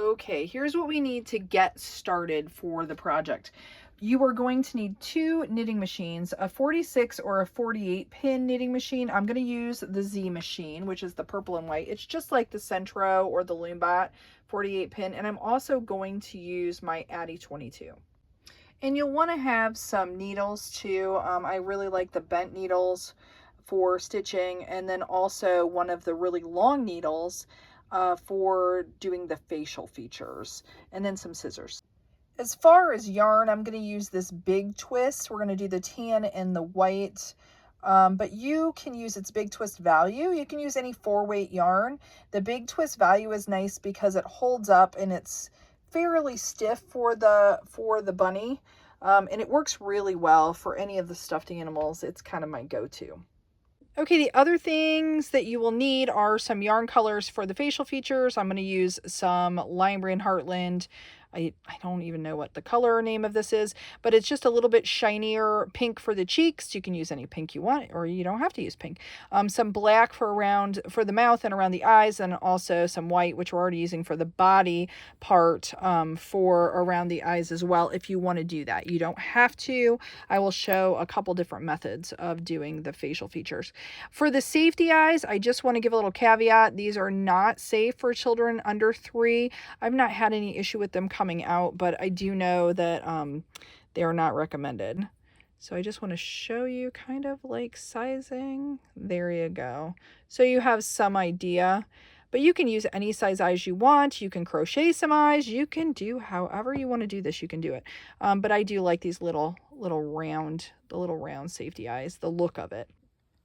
Okay, here's what we need to get started for the project. You are going to need 2 knitting machines, a 46 or a 48 pin knitting machine. I'm going to use the Z machine, which is the purple and white. It's just like the Sentro or the Loombot 48 pin. And I'm also going to use my Addi 22. And you'll want to have some needles too. I really like the bent needles for stitching, and then also one of the really long needles for doing the facial features, and then some scissors. As far as yarn, I'm going to use this big twist. We're going to do the tan and the white, but you can use its big twist value. You can use any 4-weight yarn. The big twist value is nice because it holds up and it's fairly stiff for the bunny, and it works really well for any of the stuffed animals. It's kind of my go-to. Okay, the other things that you will need are some yarn colors for the facial features. I'm going to use some Lion Brand Heartland. I don't even know what the color name of this is, but it's just a little bit shinier pink for the cheeks. You can use any pink you want, or you don't have to use pink. Some black for the mouth and around the eyes, and also some white, which we're already using for the body part, for around the eyes as well, if you want to do that. You don't have to. I will show a couple different methods of doing the facial features. For the safety eyes, I just want to give a little caveat. These are not safe for children under 3. I've not had any issue with them coming out, but I do know that they are not recommended. So I just want to show you kind of like sizing. There you go. So you have some idea, but you can use any size eyes you want. You can crochet some eyes. You can do however you want to do this. You can do it. But I do like these little round safety eyes, the look of it.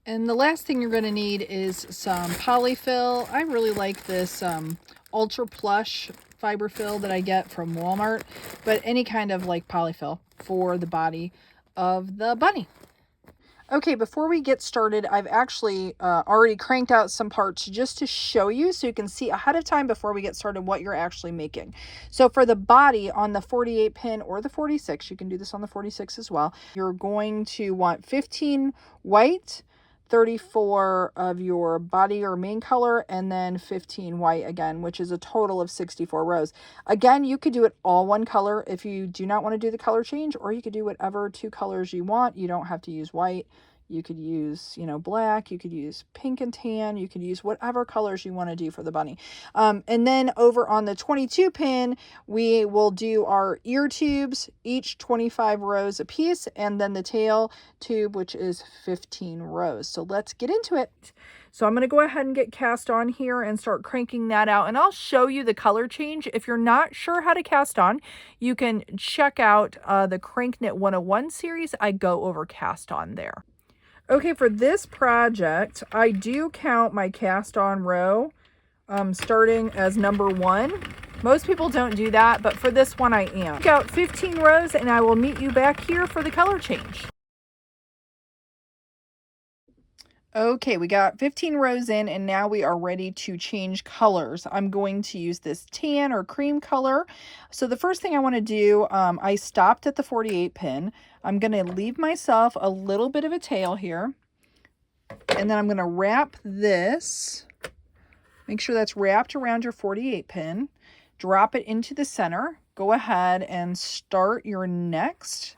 And the last thing you're going to need is some polyfill. I really like this ultra plush fiber fill that I get from Walmart, but any kind of like polyfill for the body of the bunny. Okay, before we get started, I've actually already cranked out some parts just to show you so you can see ahead of time before we get started what you're actually making. So for the body on the 48 pin or the 46, you can do this on the 46 as well, you're going to want 15 white, 34 of your body or main color, and then 15 white again, which is a total of 64 rows. Again, you could do it all one color if you do not want to do the color change, or you could do whatever 2 colors you want. You don't have to use white. You could use, black, you could use pink and tan, you could use whatever colors you want to do for the bunny. And then over on the 22 pin, we will do our ear tubes, each 25 rows a piece, and then the tail tube, which is 15 rows. So let's get into it. So I'm going to go ahead and get cast on here and start cranking that out. And I'll show you the color change. If you're not sure how to cast on, you can check out the CranKnit 101 series. I go over cast on there. Okay, for this project, I do count my cast on row starting as number 1. Most people don't do that, but for this one I am. Check out 15 rows and I will meet you back here for the color change. Okay, we got 15 rows in and now we are ready to change colors. I'm going to use this tan or cream color. So the first thing I want to do, I stopped at the 48 pin. I'm going to leave myself a little bit of a tail here. And then I'm going to wrap this. Make sure that's wrapped around your 48 pin. Drop it into the center. Go ahead and start your next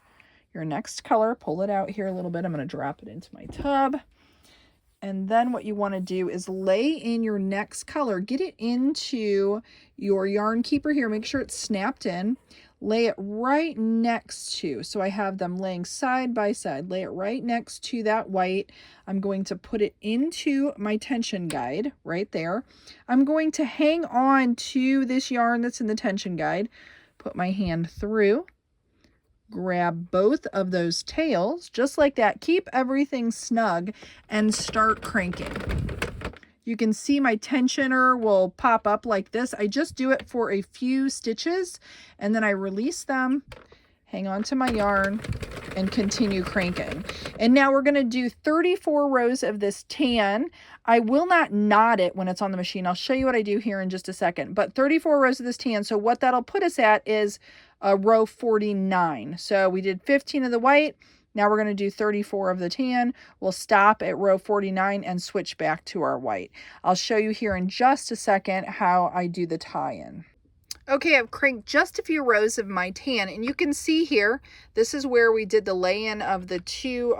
color. Pull it out here a little bit. I'm going to drop it into my tub. And then what you want to do is lay in your next color. Get it into your yarn keeper here. Make sure it's snapped in. Lay it right next to, so I have them laying side by side. Lay it right next to that white. I'm going to put it into my tension guide right there. I'm going to hang on to this yarn that's in the tension guide. Put my hand through. Grab both of those tails, just like that. Keep everything snug and start cranking. You can see my tensioner will pop up like this. I just do it for a few stitches and then I release them, hang on to my yarn, and continue cranking. And now we're going to do 34 rows of this tan. I will not knot it when it's on the machine. I'll show you what I do here in just a second. But 34 rows of this tan. So what that'll put us at is row 49. So we did 15 of the white. Now we're going to do 34 of the tan. We'll stop at row 49 and switch back to our white. I'll show you here in just a second how I do the tie-in. Okay, I've cranked just a few rows of my tan, and you can see here, this is where we did the lay-in of the two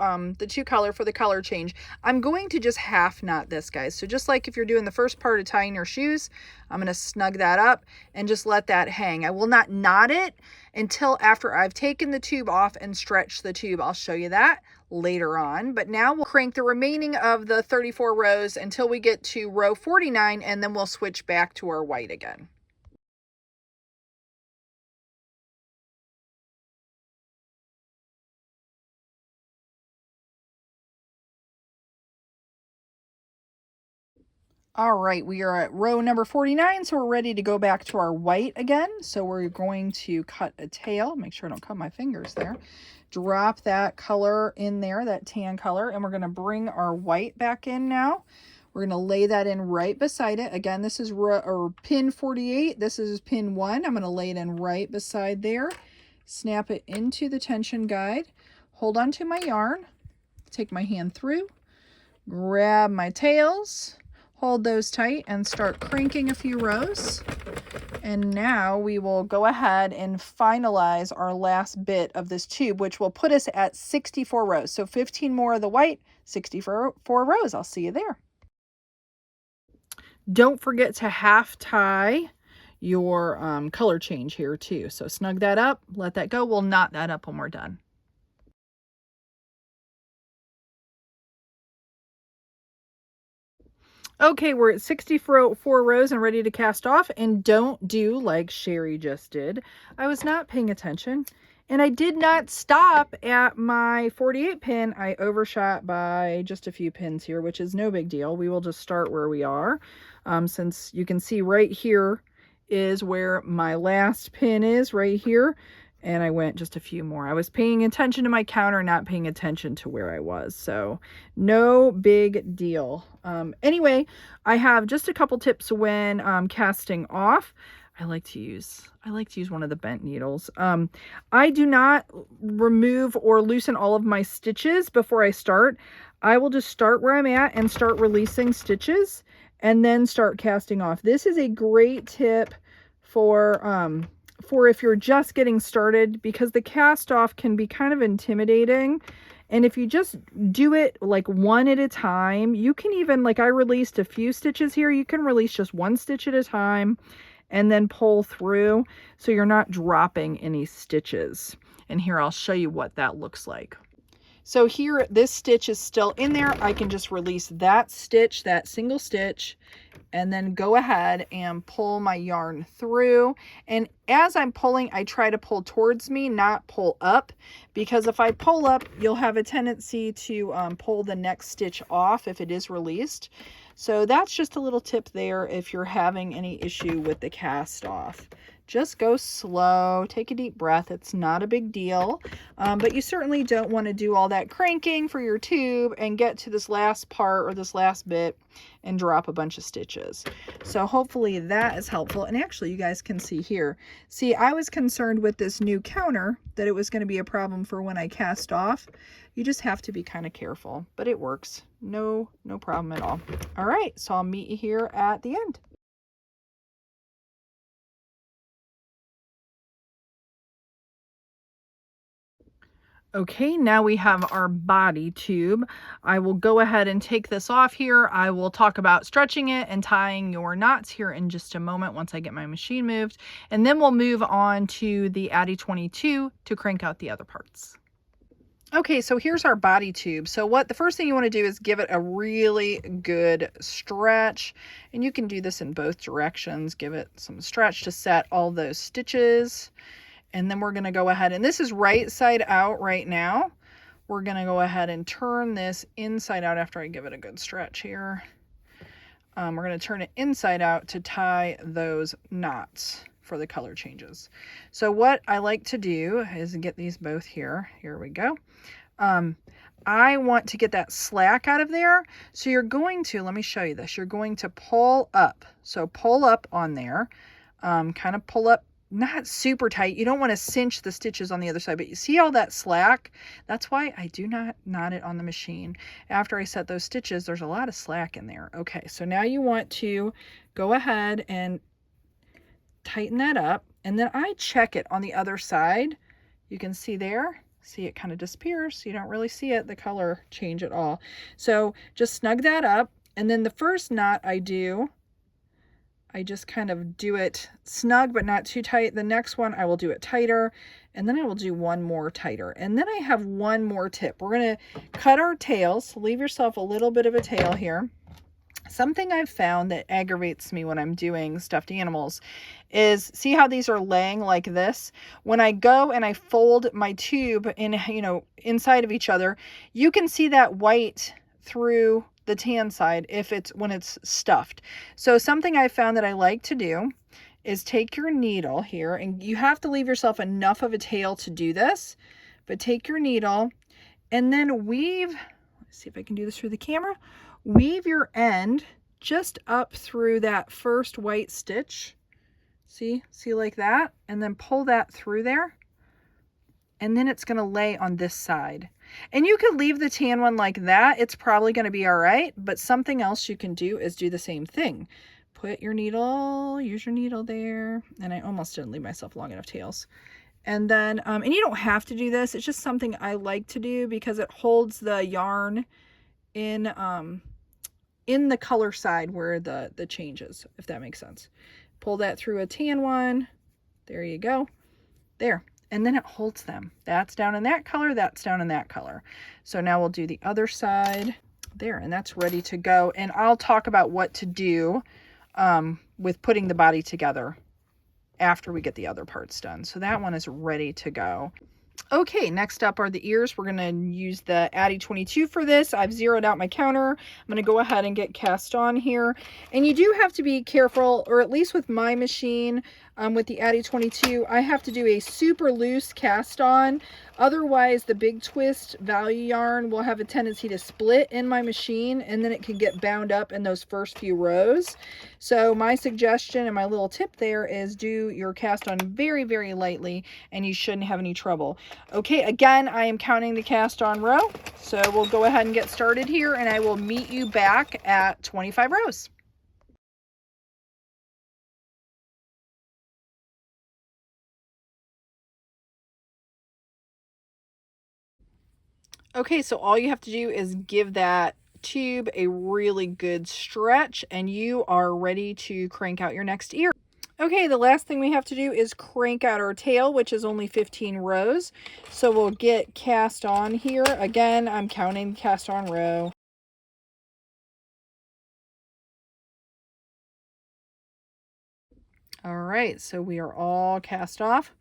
color for the color change. I'm going to just half knot this, guys. So just like if you're doing the first part of tying your shoes, I'm going to snug that up and just let that hang. I will not knot it until after I've taken the tube off and stretched the tube. I'll show you that later on. But now we'll crank the remaining of the 34 rows until we get to row 49, and then we'll switch back to our white again. All right, we are at row number 49, so we're ready to go back to our white again. So we're going to cut a tail. Make sure I don't cut my fingers there. Drop that color in there, that tan color, and we're going to bring our white back in now. We're going to lay that in right beside it. Again, this is pin 48. This is pin 1. I'm going to lay it in right beside there. Snap it into the tension guide. Hold on to my yarn. Take my hand through. Grab my tails. Hold those tight and start cranking a few rows. And now we will go ahead and finalize our last bit of this tube, which will put us at 64 rows. So 15 more of the white, 64 rows. I'll see you there. Don't forget to half tie your color change here too. So snug that up, let that go. We'll knot that up when we're done. Okay, we're at 64 rows and ready to cast off. And don't do like Cheri just did. I was not paying attention. And I did not stop at my 48 pin. I overshot by just a few pins here, which is no big deal. We will just start where we are. Since you can see right here is where my last pin is, right here. And I went just a few more. I was paying attention to my counter, not paying attention to where I was. So no big deal. Anyway, I have just a couple tips when casting off. I like to use one of the bent needles. I do not remove or loosen all of my stitches before I start. I will just start where I'm at and start releasing stitches and then start casting off. This is a great tip for if you're just getting started, because the cast off can be kind of intimidating. And if you just do it like one at a time, you can even, like I released a few stitches here, you can release just one stitch at a time and then pull through so you're not dropping any stitches. And here I'll show you what that looks like. So here, this stitch is still in there. I can just release that stitch, that single stitch, and then go ahead and pull my yarn through. And as I'm pulling, I try to pull towards me, not pull up, because if I pull up, you'll have a tendency to pull the next stitch off if it is released. So that's just a little tip there if you're having any issue with the cast off. Just go slow, take a deep breath. It's not a big deal, but you certainly don't want to do all that cranking for your tube and get to this last part or this last bit and drop a bunch of stitches. So hopefully that is helpful. And actually you guys can see here. See, I was concerned with this new counter that it was going to be a problem for when I cast off. You just have to be kind of careful, but it works. No problem at all. All right, so I'll meet you here at the end. Okay, now we have our body tube. I will go ahead and take this off here. I will talk about stretching it and tying your knots here in just a moment once I get my machine moved. And then we'll move on to the Addi 22 to crank out the other parts. Okay, so here's our body tube. So the first thing you want to do is give it a really good stretch. And you can do this in both directions. Give it some stretch to set all those stitches. And then we're going to go ahead, and this is right side out right now. We're going to go ahead and turn this inside out after I give it a good stretch here. We're going to turn it inside out to tie those knots for the color changes. So what I like to do is get these both here. Here we go. I want to get that slack out of there. So you're going to, let me show you this. You're going to pull up. So pull up on there, kind of pull up. Not super tight. You don't want to cinch the stitches on the other side, but you see all that slack? That's why I do not knot it on the machine. After I set those stitches, there's a lot of slack in there. Okay, so now you want to go ahead and tighten that up, and then I check it on the other side. You can see there, see it kind of disappears. You don't really see it, the color change at all. So just snug that up. And then the first knot I do, I just kind of do it snug, but not too tight. The next one, I will do it tighter, and then I will do one more tighter. And then I have one more tip. We're gonna cut our tails. So leave yourself a little bit of a tail here. Something I've found that aggravates me when I'm doing stuffed animals is, see how these are laying like this? When I go and I fold my tube in, you know, inside of each other, you can see that white through the tan side when it's stuffed. So something I found that I like to do is take your needle here, and you have to leave yourself enough of a tail to do this, but take your needle and then weave, let's see if I can do this through the camera. Weave your end just up through that first white stitch. See like that, and then pull that through there. And then it's going to lay on this side. And you could leave the tan one like that. It's probably going to be all right, but something else you can do is do the same thing. Put your needle, use your needle there. And I almost didn't leave myself long enough tails. And then, and you don't have to do this. It's just something I like to do because it holds the yarn in the color side where the changes, if that makes sense. Pull that through a tan one. There you go. There. And then it holds them. That's down in that color. That's down in that color. So now we'll do the other side there, and that's ready to go. And I'll talk about what to do with putting the body together after we get the other parts done. So that one is ready to go. Okay, next up are the ears. We're going to use the Addi 22 for this. I've zeroed out my counter. I'm going to go ahead and get cast on here. And you do have to be careful, or at least with my machine, with the Addi 22, I have to do a super loose cast on. Otherwise, the big twist value yarn will have a tendency to split in my machine, and then it can get bound up in those first few rows. So my suggestion and my little tip there is do your cast on very, very lightly, and you shouldn't have any trouble. Okay, again, I am counting the cast on row. So we'll go ahead and get started here, and I will meet you back at 25 rows. Okay, so all you have to do is give that tube a really good stretch, and you are ready to crank out your next ear. Okay, the last thing we have to do is crank out our tail, which is only 15 rows. So we'll get cast on here. Again, I'm counting cast on row. All right, so we are all cast off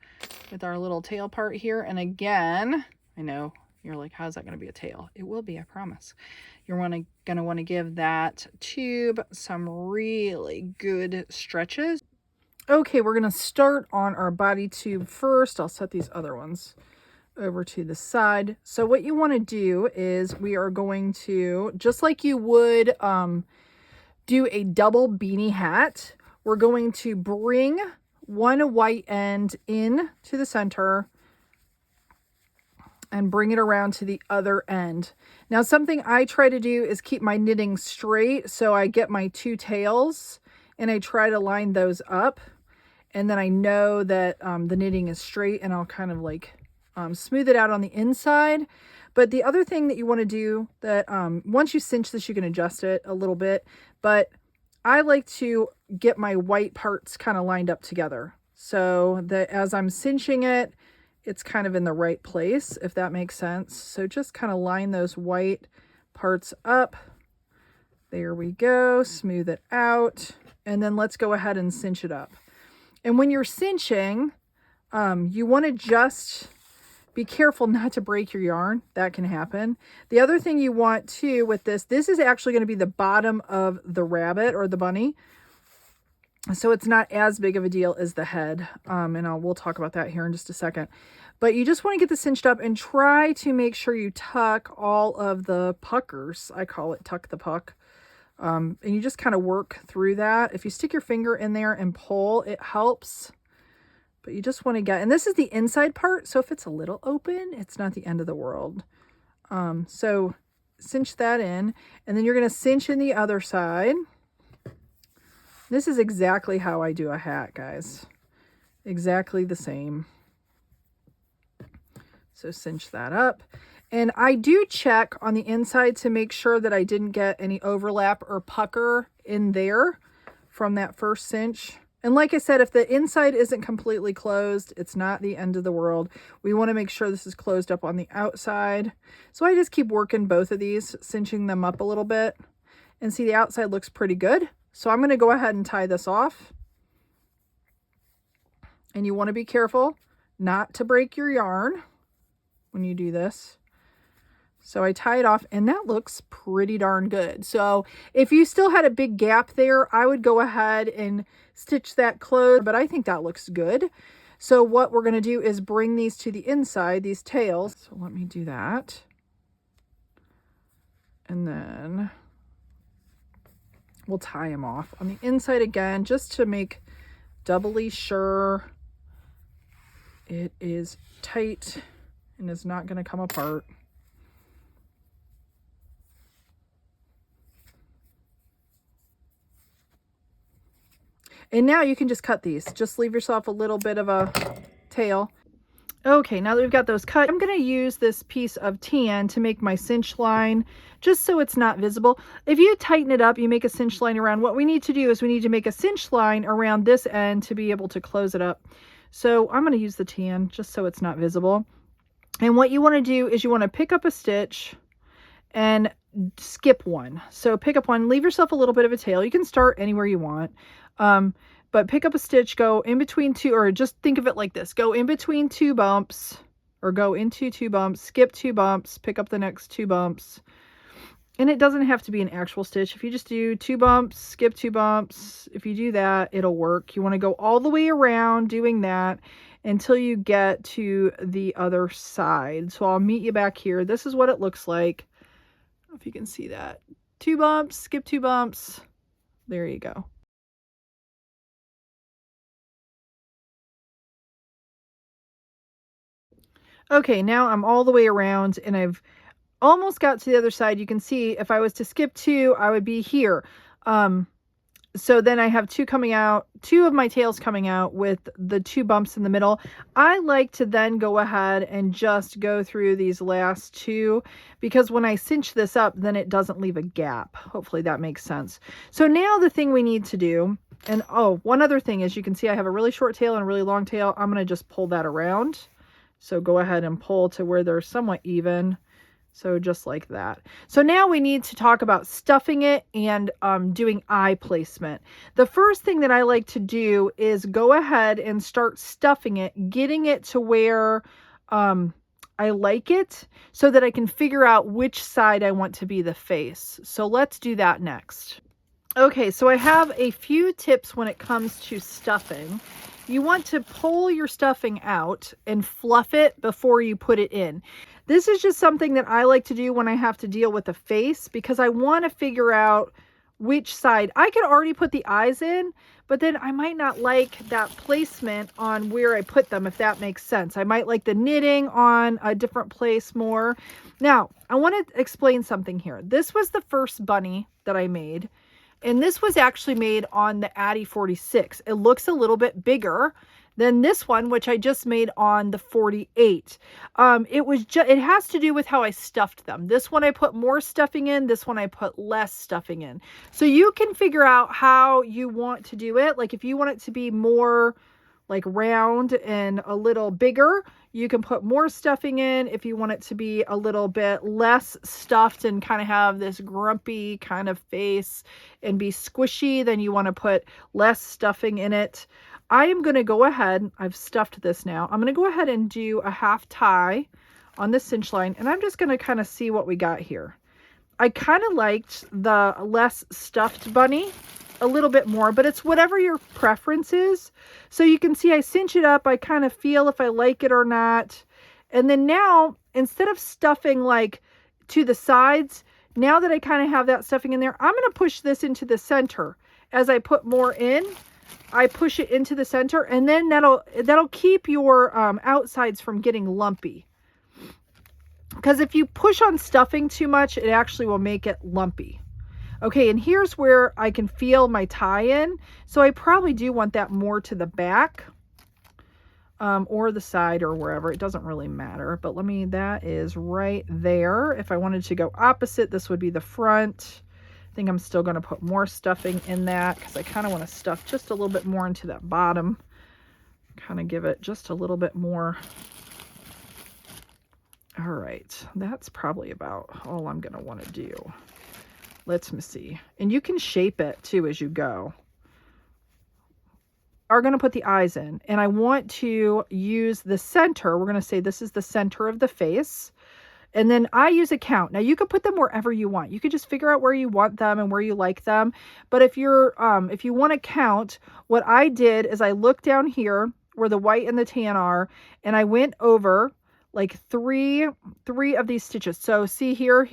with our little tail part here. And again, I know you're like, how's that going to be a tail? It will be, I promise. You're going to want to give that tube some really good stretches. Okay, we're going to start on our body tube first. I'll set these other ones over to the side. So what you want to do is we are going to, just like you would do a double beanie hat, we're going to bring one white end in to the center and bring it around to the other end. Now, something I try to do is keep my knitting straight. So I get my two tails and I try to line those up. And then I know that the knitting is straight, and I'll kind of like smooth it out on the inside. But the other thing that you want to do that once you cinch this, you can adjust it a little bit. But I like to get my white parts kind of lined up together so that as I'm cinching it, it's kind of in the right place, if that makes sense. So just kind of line those white parts up. There we go. Smooth it out. And then let's go ahead and cinch it up. And when you're cinching, you want to just be careful not to break your yarn. That can happen. The other thing you want to with this is actually going to be the bottom of the rabbit or the bunny. So it's not as big of a deal as the head. And we'll talk about that here in just a second. But you just want to get this cinched up and try to make sure you tuck all of the puckers. I call it tuck the puck. And you just kind of work through that. If you stick your finger in there and pull, it helps. But you just want to get, and this is the inside part, so if it's a little open, it's not the end of the world. So cinch that in, and then you're going to cinch in the other side. This is exactly how I do a hat, guys. exactly the same. So cinch that up. And I do check on the inside to make sure that I didn't get any overlap or pucker in there from that first cinch. And like I said, if the inside isn't completely closed, it's not the end of the world. We want to make sure this is closed up on the outside. So I just keep working both of these, cinching them up a little bit. And see, the outside looks pretty good. So I'm going to go ahead and tie this off. And you want to be careful not to break your yarn when you do this. So I tie it off, and that looks pretty darn good. So if you still had a big gap there, I would go ahead and stitch that closed, but I think that looks good. So what we're going to do is bring these to the inside, these tails. So let me do that. And then we'll tie them off on the inside again, just to make doubly sure it is tight and is not going to come apart. And now you can just cut these. Just leave yourself a little bit of a tail. Okay, now that we've got those cut, I'm going to use this piece of tan to make my cinch line, just so it's not visible. If you tighten it up, you make a cinch line around. What we need to do is we need to make a cinch line around this end to be able to close it up. So I'm going to use the tan just so it's not visible. And what you want to do is you want to pick up a stitch and skip one. So pick up one, leave yourself a little bit of a tail. You can start anywhere you want. But pick up a stitch, go in between two, or just think of it like this. Go in between two bumps, or go into two bumps, skip two bumps, pick up the next two bumps. And it doesn't have to be an actual stitch. If you just do two bumps, skip two bumps, if you do that, it'll work. You want to go all the way around doing that until you get to the other side. So I'll meet you back here. This is what it looks like. I don't know if you can see that. Two bumps, skip two bumps. There you go. Okay, now I'm all the way around and I've almost got to the other side. You can see if I was to skip two, I would be here. So then I have two coming out, two of my tails coming out with the two bumps in the middle. I like to then go ahead and just go through these last two, because when I cinch this up, then it doesn't leave a gap. Hopefully that makes sense. So now the thing we need to do, and oh, one other thing is, you can see I have a really short tail and a really long tail. I'm going to just pull that around. So go ahead and pull to where they're somewhat even. So just like that. So now we need to talk about stuffing it and doing eye placement. The first thing that I like to do is go ahead and start stuffing it, getting it to where I like it, so that I can figure out which side I want to be the face. So let's do that next. Okay, so I have a few tips when it comes to stuffing. You want to pull your stuffing out and fluff it before you put it in. This is just something that I like to do when I have to deal with a face, because I want to figure out which side. I could already put the eyes in, but then I might not like that placement on where I put them, if that makes sense. I might like the knitting on a different place more. Now, I want to explain something here. This was the first bunny that I made. And this was actually made on the Addi 46. It looks a little bit bigger than this one, which I just made on the 48. It has to do with how I stuffed them. This one I put more stuffing in, this one I put less stuffing in. So you can figure out how you want to do it. Like if you want it to be more like round and a little bigger, you can put more stuffing in. If you want it to be a little bit less stuffed and kind of have this grumpy kind of face and be squishy, then you want to put less stuffing in it. I am going to go ahead, I've stuffed this now. I'm going to go ahead and do a half tie on the cinch line, and I'm just going to kind of see what we got here. I kind of liked the less stuffed bunny a little bit more, but it's whatever your preference is. So you can see I cinch it up. I kind of feel if I like it or not. And then now, instead of stuffing like to the sides, now that I kind of have that stuffing in there, I'm going to push this into the center. As I put more in, I push it into the center, and then that'll keep your outsides from getting lumpy. Because if you push on stuffing too much, it actually will make it lumpy. Okay, and here's where I can feel my tie-in. So I probably do want that more to the back. or the side or wherever. It doesn't really matter. But that is right there. If I wanted to go opposite, this would be the front. I think I'm still going to put more stuffing in that because I kind of want to stuff just a little bit more into that bottom. Kind of give it just a little bit more. All right, that's probably about all I'm going to want to do. Let's see. And you can shape it too as you go. Are going to put the eyes in, and I want to use the center. We're going to say this is the center of the face. And then I use a count. Now you could put them wherever you want. You could just figure out where you want them and where you like them. But if you want to count, what I did is I looked down here where the white and the tan are, and I went over like three of these stitches. So see here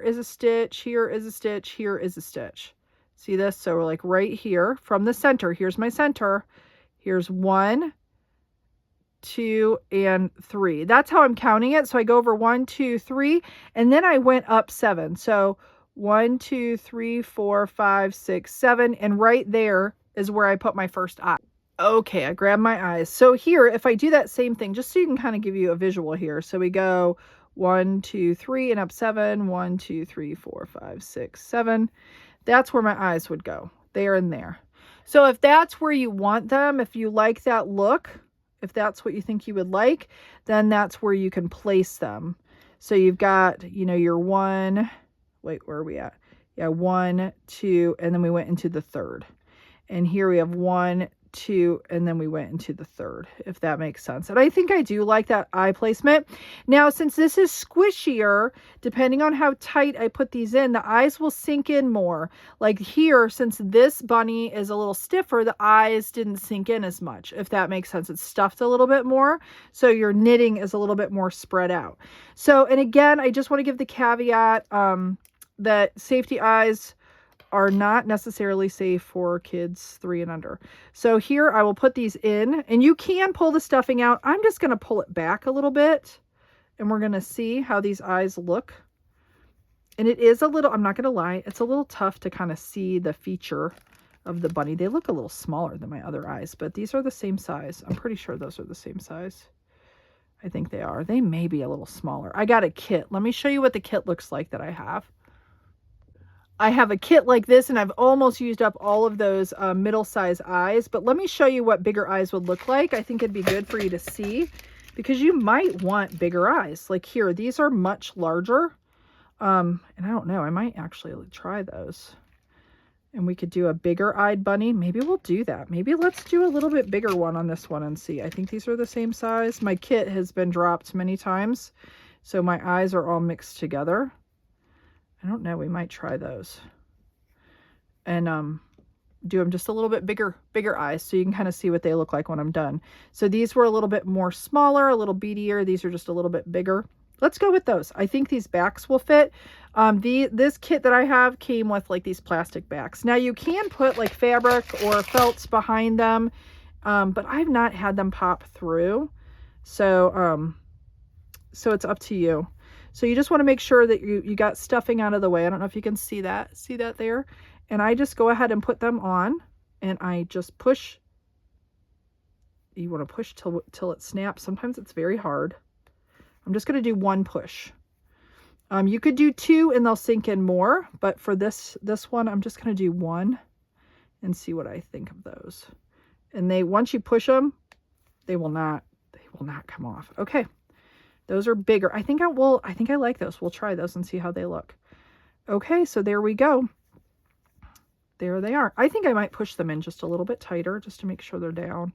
is a stitch, here is a stitch, here is a stitch. See this? So we're like right here from the center. Here's my center. Here's 1, 2, and 3. That's how I'm counting it. So I go over 1, 2, 3, and then I went up 7. So 1, 2, 3, 4, 5, 6, 7, and right there is where I put my first eye. Okay, I grabbed my eyes. So here, if I do that same thing, just so you can kind of give you a visual here. So we go 1, 2, 3, and up 7. 1, 2, 3, 4, 5, 6, 7. That's where my eyes would go, there and there. So if that's where you want them, if you like that look, if that's what you think you would like, then that's where you can place them. So you've got, your 1, wait, where are we at? Yeah, 1, 2, and then we went into the third. And here we have 1, 2, and then we went into the third, if that makes sense. And I think I do like that eye placement. Now, since this is squishier, depending on how tight I put these in, the eyes will sink in more. Like here, since this bunny is a little stiffer, the eyes didn't sink in as much, if that makes sense. It's stuffed a little bit more, so your knitting is a little bit more spread out. So, and again, I just want to give the caveat that safety eyes are not necessarily safe for kids 3 and under. So here I will put these in, and you can pull the stuffing out. I'm just going to pull it back a little bit, and we're going to see how these eyes look. And it is a little, I'm not going to lie, it's a little tough to kind of see the feature of the bunny. They look a little smaller than my other eyes, but these are the same size. I'm pretty sure those are the same size. I think they are. They may be a little smaller. I got a kit. Let me show you what the kit looks like that I have. I have a kit like this, and I've almost used up all of those middle-size eyes, but let me show you what bigger eyes would look like. I think it'd be good for you to see, because you might want bigger eyes. Like here, these are much larger, and I don't know, I might actually try those. And we could do a bigger eyed bunny. Maybe we'll do that. Maybe let's do a little bit bigger one on this one and see. I think these are the same size. My kit has been dropped many times, so my eyes are all mixed together. I don't know, we might try those. And do them just a little bit bigger eyes, so you can kind of see what they look like when I'm done. So these were a little bit more smaller, a little beadier. These are just a little bit bigger. Let's go with those. I think these backs will fit. This kit that I have came with like these plastic backs. Now you can put like fabric or felts behind them, but I've not had them pop through. So it's up to you. So you just want to make sure that you got stuffing out of the way. I don't know if you can see that there. And I just go ahead and put them on, and I just push. You want to push till it snaps. Sometimes it's very hard. I'm just going to do 1 push. You could do 2 and they'll sink in more, but for this one, I'm just going to do 1 and see what I think of those. And once you push them, they will not come off. Okay. Those are bigger. I think I like those. We'll try those and see how they look. Okay, so there we go. There they are. I think I might push them in just a little bit tighter just to make sure they're down,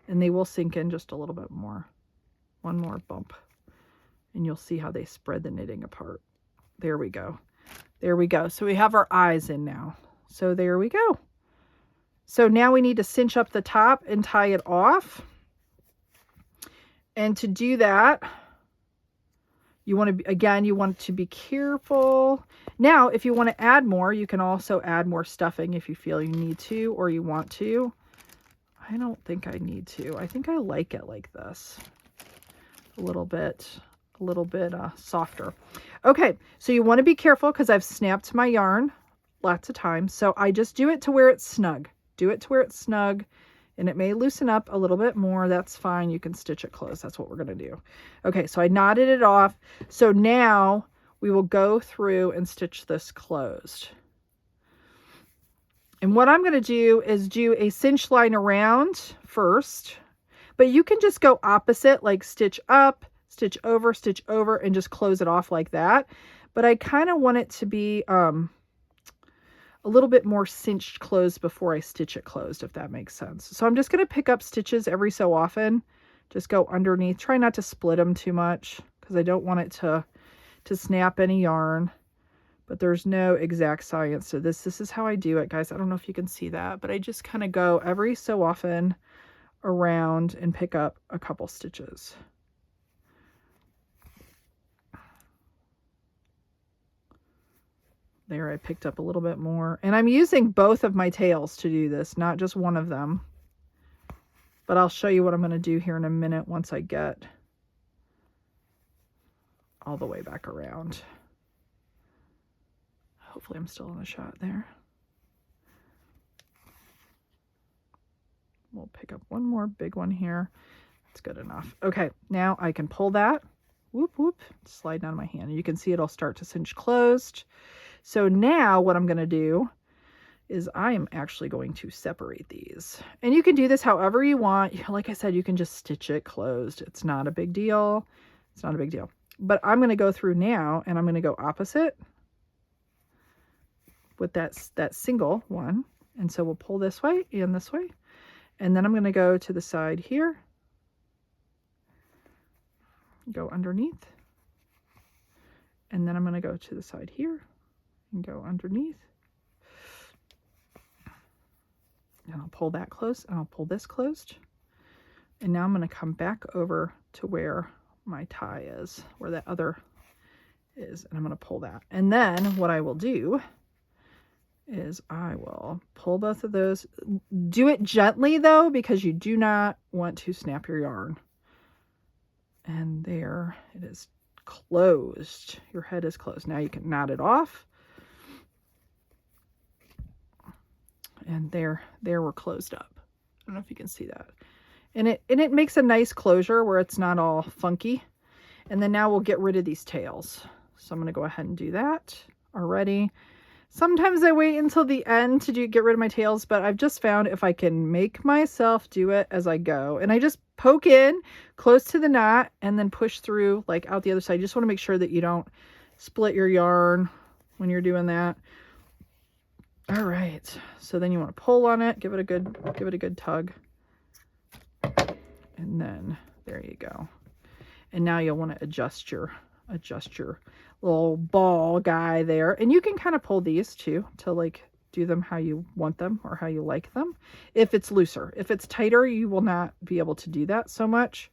and they will sink in just a little bit more. 1 more bump, and you'll see how they spread the knitting apart. There we go. There we go. So we have our eyes in now. So there we go. So now we need to cinch up the top and tie it off. And to do that, you want to be careful. Now, if you want to add more, you can also add more stuffing if you feel you need to or you want to. I don't think I need to. I think I like it like this. A little bit softer. Okay, so you want to be careful because I've snapped my yarn lots of times. So I just do it to where it's snug. Do it to where it's snug and it may loosen up a little bit more. That's fine. You can stitch it closed. That's what we're going to do. Okay, so I knotted it off. So now we will go through and stitch this closed. And what I'm going to do is do a cinch line around first, but you can just go opposite, like stitch up, stitch over, and just close it off like that. But I kind of want it to be a little bit more cinched closed before I stitch it closed, if that makes sense. So I'm just going to pick up stitches every so often, just go underneath. Try not to split them too much because I don't want it to snap any yarn. But there's no exact science to this. This is how I do it, guys. I don't know if you can see that, but I just kind of go every so often around and pick up a couple stitches. There, I picked up a little bit more. And I'm using both of my tails to do this, not just one of them. But I'll show you what I'm going to do here in a minute once I get all the way back around. Hopefully I'm still in the shot there. We'll pick up one more big one here. That's good enough. Okay, now I can pull that. Whoop, whoop. Slide down my hand. You can see it'll start to cinch closed. So now what I'm going to do is I am actually going to separate these. And you can do this however you want. Like I said, you can just stitch it closed. It's not a big deal. It's not a big deal. But I'm going to go through now and I'm going to go opposite with that single one. And so we'll pull this way and this way. And then I'm going to go to the side here. Go underneath. And then I'm going to go to the side here and go underneath. And I'll pull that close and I'll pull this closed. And now I'm going to come back over to where my tie is, where that other is. And I'm going to pull that. And then what I will do is I will pull both of those. Do it gently though, because you do not want to snap your yarn. And there it is closed. Your head is closed. Now you can knot it off. And there we're closed up. I don't know if you can see that. And it makes a nice closure where it's not all funky. And then now we'll get rid of these tails. So I'm going to go ahead and do that already. Sometimes I wait until the end to get rid of my tails, but I've just found if I can make myself do it as I go, and I just poke in close to the knot and then push through like out the other side. You just want to make sure that you don't split your yarn when you're doing that. All right, so then you want to pull on it, give it a good tug, and then there you go. And now you'll want to adjust your little ball guy there, and you can kind of pull these too to like do them how you want them or how you like them. If it's looser, if it's tighter, you will not be able to do that so much.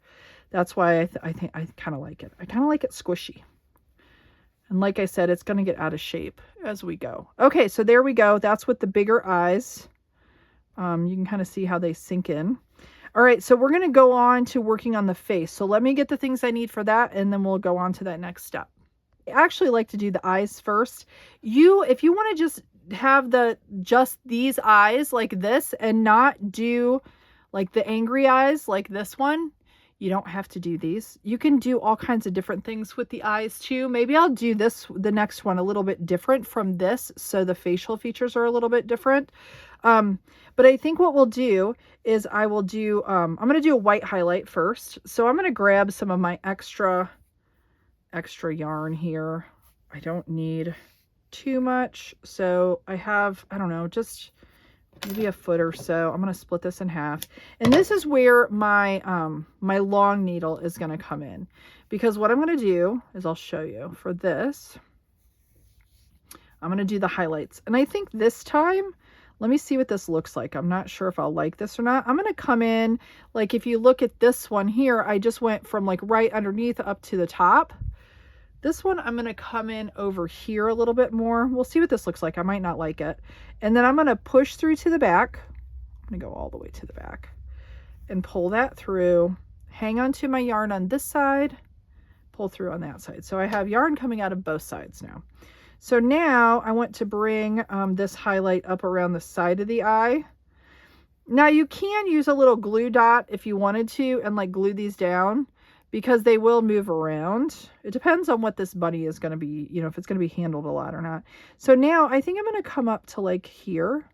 That's why I think I kind of like it. I kind of like it squishy. And like I said, it's going to get out of shape as we go. Okay, so there we go. That's with the bigger eyes. You can kind of see how they sink in. All right, so we're going to go on to working on the face. So let me get the things I need for that, and then we'll go on to that next step. I actually like to do the eyes first. If you want to just have just these eyes like this and not do like the angry eyes like this one, you don't have to do these. You can do all kinds of different things with the eyes too. Maybe I'll do the next one a little bit different from this, so the facial features are a little bit different. But I think what we'll do is I will do, I'm going to do a white highlight first. So I'm going to grab some of my extra yarn here. I don't need too much. So I have, I don't know, just maybe a foot or so. I'm going to split this in half. And this is where my, my long needle is going to come in, because what I'm going to do is I'll show you for this. I'm going to do the highlights. And I think this time, let me see what this looks like. I'm not sure if I'll like this or not. I'm going to come in, like if you look at this one here, I just went from like right underneath up to the top. This one, I'm going to come in over here a little bit more. We'll see what this looks like. I might not like it. And then I'm going to push through to the back. I'm going to go all the way to the back and pull that through. Hang on to my yarn on this side, pull through on that side. So I have yarn coming out of both sides now. So now I want to bring this highlight up around the side of the eye. Now you can use a little glue dot if you wanted to and like glue these down, because they will move around. It depends on what this bunny is going to be, you know, if it's going to be handled a lot or not. So now I think I'm going to come up to like here.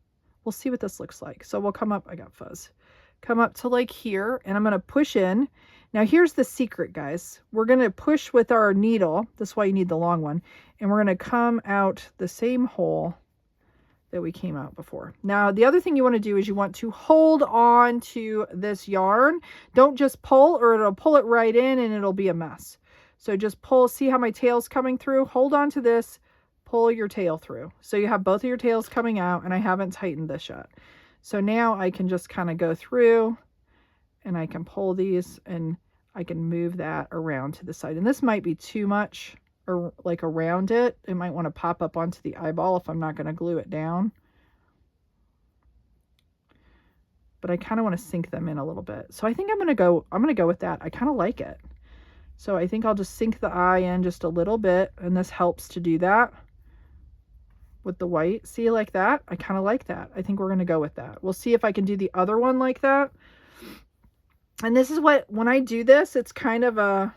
We'll see what this looks like. So we'll come up, I got fuzz. Come up to like here, and I'm going to push in. Now here's the secret, guys. We're going to push with our needle. That's why you need the long one. And we're going to come out the same hole that we came out before. Now, the other thing you want to do is you want to hold on to this yarn. Don't just pull, or it'll pull it right in and it'll be a mess. So just pull. See how my tail's coming through? Hold on to this, pull your tail through. So you have both of your tails coming out, and I haven't tightened this yet. So now I can just kind of go through, and I can pull these, and I can move that around to the side. And this might be too much, or like around it. It might want to pop up onto the eyeball if I'm not going to glue it down. But I kind of want to sink them in a little bit. So I think I'm going to go with that. I kind of like it. So I think I'll just sink the eye in just a little bit, and this helps to do that with the white. See, like that? I kind of like that. I think we're going to go with that. We'll see if I can do the other one like that. And this is what, when I do this, it's kind of a,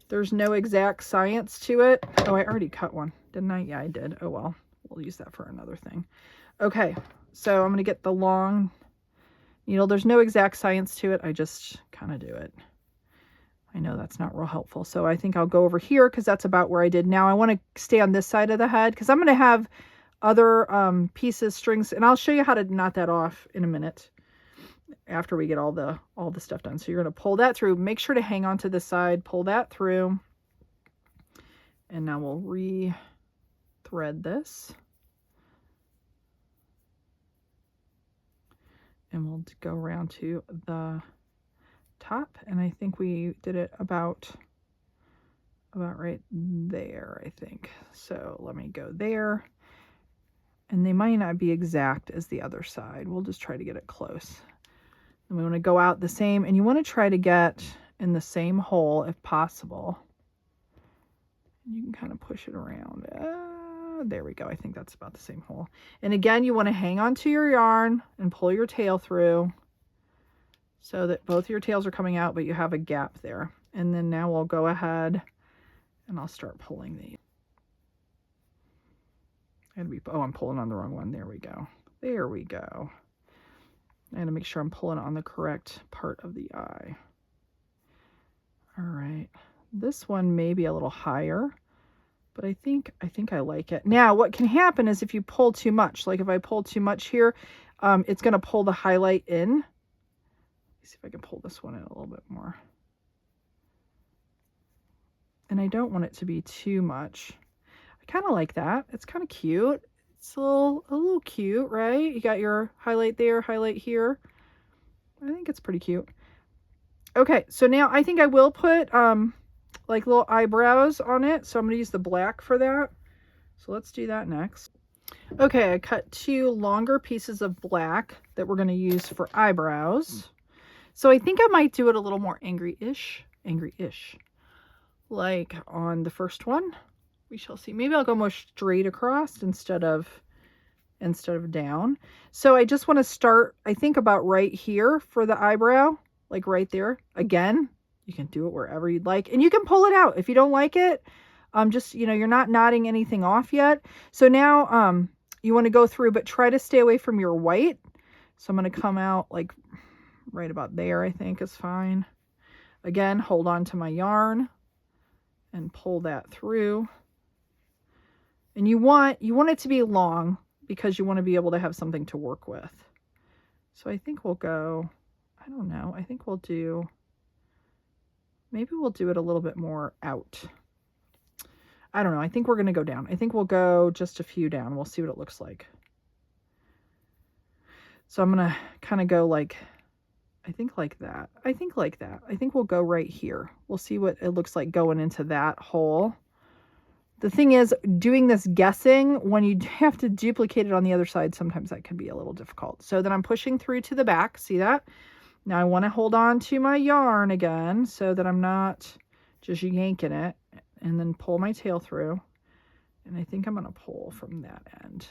there's no exact science to it. Oh, I already cut one, didn't I? Yeah, I did. Oh, well, we'll use that for another thing. Okay, so I'm going to get the long needle. There's no exact science to it. I just kind of do it. I know that's not real helpful. So I think I'll go over here because that's about where I did. Now I want to stay on this side of the head because I'm going to have other pieces, strings, and I'll show you how to knot that off in a minute after we get all the stuff done. So you're going to pull that through. Make sure to hang on to the side, pull that through. And now we'll re-thread this. And we'll go around to the top, and I think we did it about right there, I think. So let me go there, and they might not be exact as the other side. We'll just try to get it close. And we want to go out the same, and you want to try to get in the same hole if possible. You can kind of push it around. There we go. I think that's about the same hole. And again, you want to hang on to your yarn and pull your tail through so that both your tails are coming out, but you have a gap there. And then now we'll go ahead and I'll start pulling these. Oh, I'm pulling on the wrong one. There we go. There we go. I gotta make sure I'm pulling on the correct part of the eye. All right. This one may be a little higher, but I think I like it. Now, what can happen is if you pull too much, like if I pull too much here, it's going to pull the highlight in. Let me see if I can pull this one in a little bit more. And I don't want it to be too much. I kind of like that. It's kind of cute. It's a little cute, right? You got your highlight there, highlight here. I think it's pretty cute. Okay, so now I think I will put like little eyebrows on it. So I'm going to use the black for that. So let's do that next. Okay, I cut 2 longer pieces of black that we're going to use for eyebrows. So I think I might do it a little more angry-ish, like on the first one. We shall see. Maybe I'll go more straight across instead of down. So I just want to start, I think, about right here for the eyebrow, like right there. Again, you can do it wherever you'd like, and you can pull it out if you don't like it. Just, you know, you're not knotting anything off yet. So now you want to go through, but try to stay away from your white. So I'm going to come out like right about there, I think is fine. Again, hold on to my yarn and pull that through. And you want it to be long because you want to be able to have something to work with. So I think we'll go, I don't know, I think we'll do, maybe we'll do it a little bit more out. I don't know. I think we're going to go down. I think we'll go just a few down. We'll see what it looks like. So I'm going to kind of go like, I think like that. I think like that. I think we'll go right here. We'll see what it looks like going into that hole. The thing is, doing this guessing, when you have to duplicate it on the other side, sometimes that can be a little difficult. So then I'm pushing through to the back. See that? Now I want to hold on to my yarn again so that I'm not just yanking it, and then pull my tail through. And I think I'm going to pull from that end.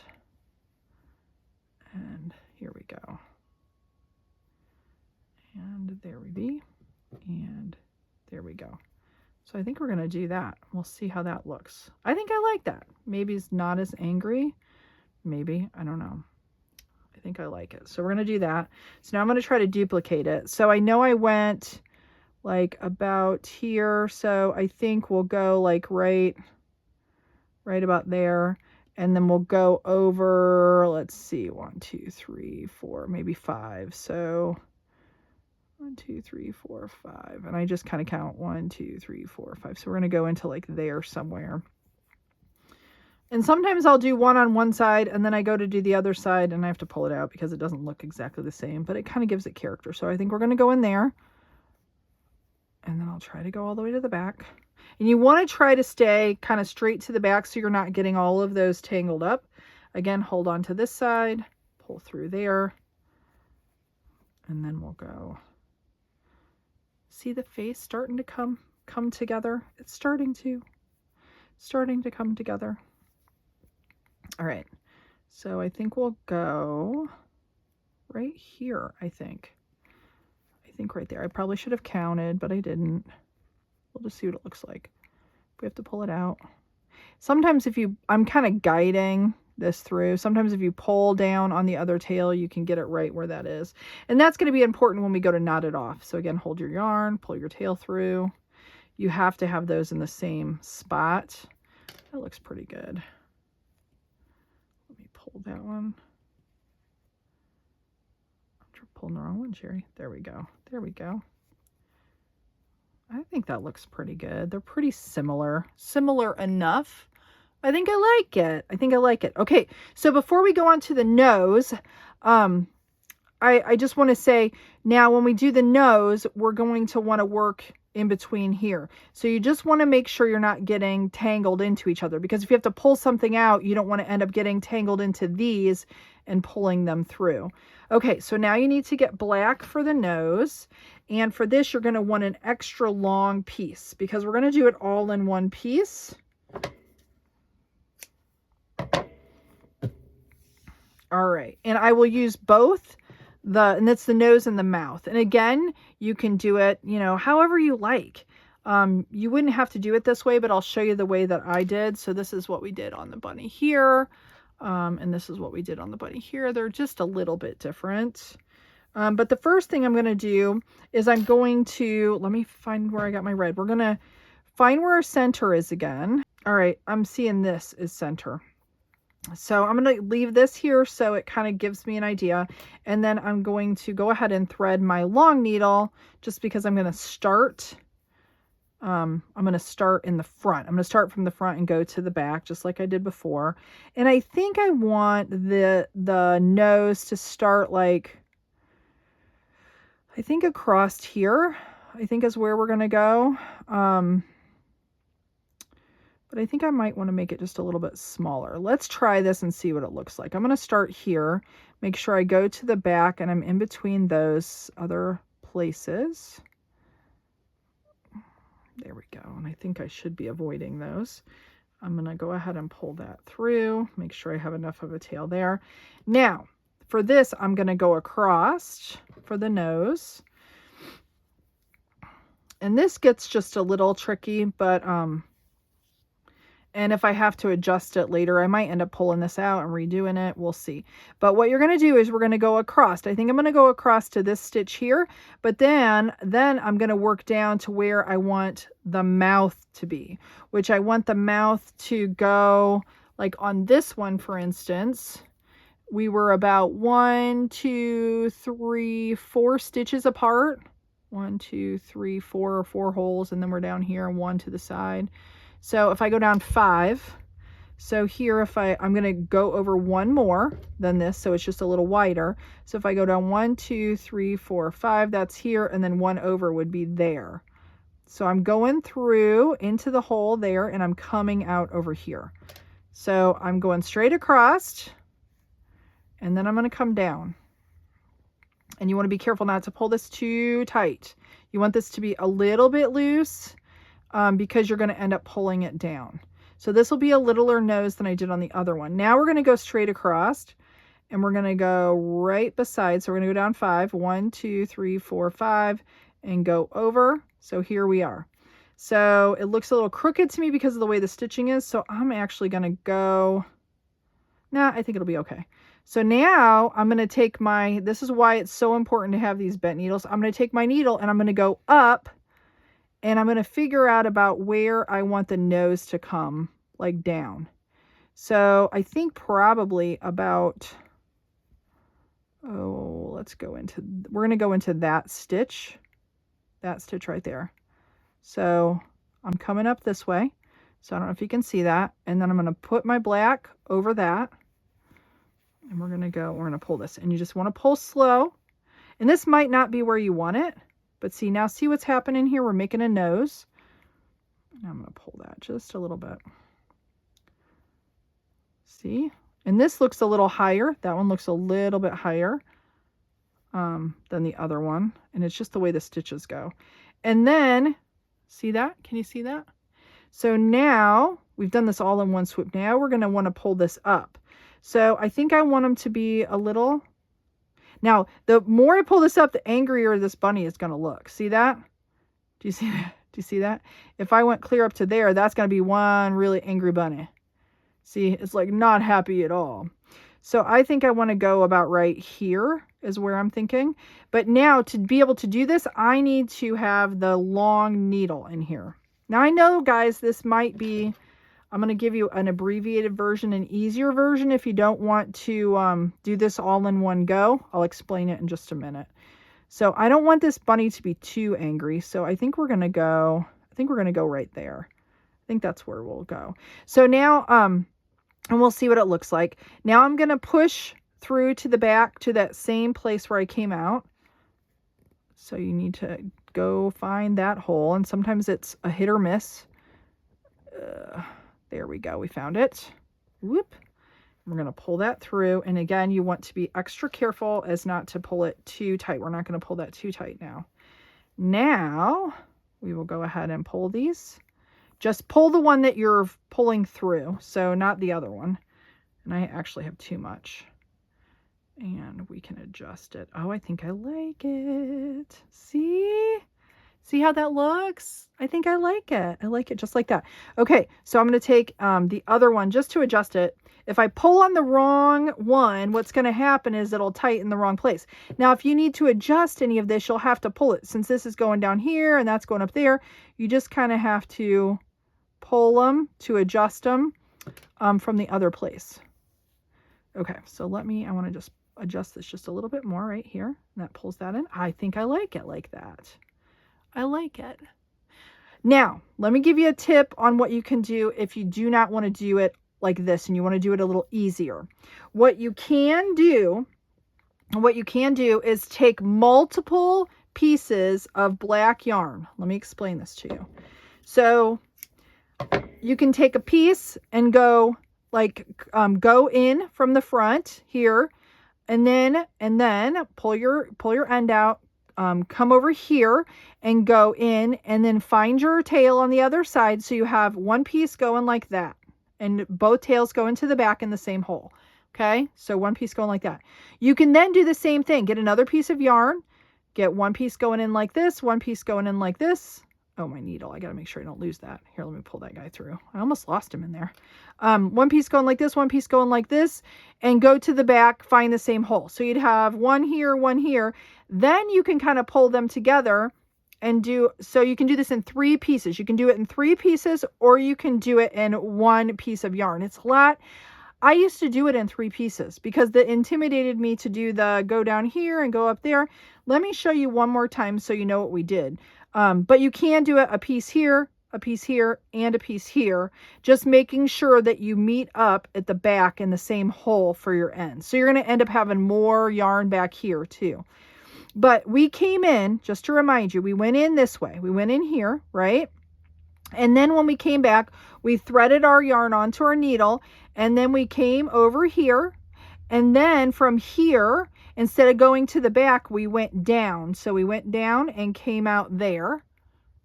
And here we go. And there we be. And there we go. So I think we're going to do that. We'll see how that looks. I think I like that. Maybe it's not as angry. Maybe. I don't know. I think I like it. So we're going to do that. So now I'm going to try to duplicate it. So I know I went like about here. So I think we'll go like right about there. And then we'll go over, let's see, 1, 2, 3, 4, maybe 5. So 1, 2, 3, 4, 5. And I just kind of count 1, 2, 3, 4, 5. So we're going to go into like there somewhere. And sometimes I'll do one on one side and then I go to do the other side and I have to pull it out because it doesn't look exactly the same, but it kind of gives it character. So I think we're going to go in there and then I'll try to go all the way to the back. And you want to try to stay kind of straight to the back so you're not getting all of those tangled up. Again, hold on to this side, pull through there, and then we'll go. See the face starting to come together? It's starting to come together. All right, so I think we'll go right here, I think right there. I probably should have counted, but I didn't. We'll just see what it looks like. We have to pull it out. Sometimes I'm kind of guiding this through. Sometimes if you pull down on the other tail, you can get it right where that is. And that's going to be important when we go to knot it off. So again, hold your yarn, pull your tail through. You have to have those in the same spot. That looks pretty good. Let me pull that one. I'm pulling the wrong one, Cheri. There we go. There we go. I think that looks pretty good. They're pretty similar enough. I think I like it. Okay, so before we go on to the nose, I just want to say now when we do the nose, we're going to want to work in between here. So you just want to make sure you're not getting tangled into each other, because if you have to pull something out, you don't want to end up getting tangled into these and pulling them through. Okay, so now you need to get black for the nose. And for this, you're going to want an extra long piece because we're going to do it all in one piece. All right, and I will use both and that's the nose and the mouth. And again, you can do it, however you like. You wouldn't have to do it this way, but I'll show you the way that I did. So this is what we did on the bunny here. And this is what we did on the bunny here. They're just a little bit different. But the first thing I'm going to do is I'm going to, let me find where I got my red. We're going to find where our center is again. All right, I'm seeing this is center. So I'm going to leave this here so it kind of gives me an idea. And then I'm going to go ahead and thread my long needle just because I'm going to start. I'm going to start in the front. I'm going to start from the front and go to the back just like I did before. And I think I want the nose to start like, I think across here, I think is where we're going to go. But I think I might want to make it just a little bit smaller. Let's try this and see what it looks like. I'm going to start here, make sure I go to the back and I'm in between those other places. There we go. And I think I should be avoiding those. I'm going to go ahead and pull that through, make sure I have enough of a tail there. Now, for this, I'm going to go across for the nose. And this gets just a little tricky, but and if I have to adjust it later, I might end up pulling this out and redoing it. We'll see. But what you're going to do is we're going to go across. I think I'm going to go across to this stitch here, but then I'm going to work down to where I want the mouth to be, which I want the mouth to go like on this one, for instance. We were about 1, 2, 3, 4 stitches apart. 1, 2, 3, 4 holes, and then we're down here and 1 to the side. So if I go down 5, so here if I'm going to go over 1 more than this, so it's just a little wider. So if I go down 1, 2, 3, 4, 5, that's here, and then 1 over would be there. So I'm going through into the hole there, and I'm coming out over here. So I'm going straight across, and then I'm going to come down. And you want to be careful not to pull this too tight. You want this to be a little bit loose because you're going to end up pulling it down. So this will be a littler nose than I did on the other one. Now we're going to go straight across. and we're going to go right beside. So we're going to go down 5. 1, 2, 3, 4, 5, and go over. So here we are. So it looks a little crooked to me because of the way the stitching is. So I'm actually going to go, nah, I think it'll be okay. So now I'm going to take my, this is why it's so important to have these bent needles. I'm going to take my needle and I'm going to go up, and I'm going to figure out about where I want the nose to come, like down. So I think probably about, oh, let's go into, we're going to go into that stitch right there. So I'm coming up this way. So I don't know if you can see that. And then I'm going to put my black over that. And we're going to pull this. And you just want to pull slow. And this might not be where you want it. But see, now see what's happening here? We're making a nose. And I'm going to pull that just a little bit. See? And this looks a little higher. That one looks a little bit higher than the other one. And it's just the way the stitches go. And then, see that? Can you see that? So now we've done this all in one swoop. Now we're going to want to pull this up. So I think I want them to be a little, now the more I pull this up, the angrier this bunny is going to look. See that? Do you see that? Do you see that? If I went clear up to there, that's going to be one really angry bunny. See, it's like not happy at all. So I think I want to go about right here is where I'm thinking. But now to be able to do this, I need to have the long needle in here. Now I know, guys, this might be, I'm going to give you an abbreviated version, an easier version if you don't want to do this all in one go. I'll explain it in just a minute. So I don't want this bunny to be too angry. So I think we're going to go, right there. I think that's where we'll go. So now, and we'll see what it looks like. Now I'm going to push through to the back to that same place where I came out. So you need to go find that hole. And sometimes it's a hit or miss. There we go. We found it. Whoop. We're going to pull that through. And again, you want to be extra careful as not to pull it too tight. We're not going to pull that too tight now. Now we will go ahead and pull these. Just pull the one that you're pulling through, so not the other one. And I actually have too much. And we can adjust it. Oh, I think I like it. See? See how that looks? I think I like it. I like it just like that. Okay, so I'm going to take the other one just to adjust it. If I pull on the wrong one, what's going to happen is it'll tighten the wrong place. Now, if you need to adjust any of this, you'll have to pull it. Since this is going down here and that's going up there, you just kind of have to pull them to adjust them from the other place. Okay, so I want to just adjust this just a little bit more right here. And that pulls that in. I think I like it like that. I like it. Now, let me give you a tip on what you can do if you do not want to do it like this and you want to do it a little easier. What you can do is take multiple pieces of black yarn. Let me explain this to you. So you can take a piece and go go in from the front here, and then pull your end out, come over here and go in, and then find your tail on the other side. So you have one piece going like that, and both tails go into the back in the same hole. Okay, so one piece going like that. You can then do the same thing. Get another piece of yarn, get one piece going in like this, one piece going in like this. Oh, my needle. I got to make sure I don't lose that. Here, let me pull that guy through. I almost lost him in there. One piece going like this, one piece going like this, and go to the back, find the same hole. So you'd have one here, one here. Then you can kind of pull them together and do, so you can do this in 3 pieces. You can do it in 3 pieces, or you can do it in 1 piece of yarn. It's a lot. I used to do it in 3 pieces because that intimidated me to do the go down here and go up there. Let me show you one more time so you know what we did. But you can do it a piece here, and a piece here, just making sure that you meet up at the back in the same hole for your ends. So you're going to end up having more yarn back here too. But we came in, just to remind you, we went in this way. We went in here, right? And then when we came back, we threaded our yarn onto our needle, and then we came over here. And then from here, instead of going to the back, we went down. So we went down and came out there.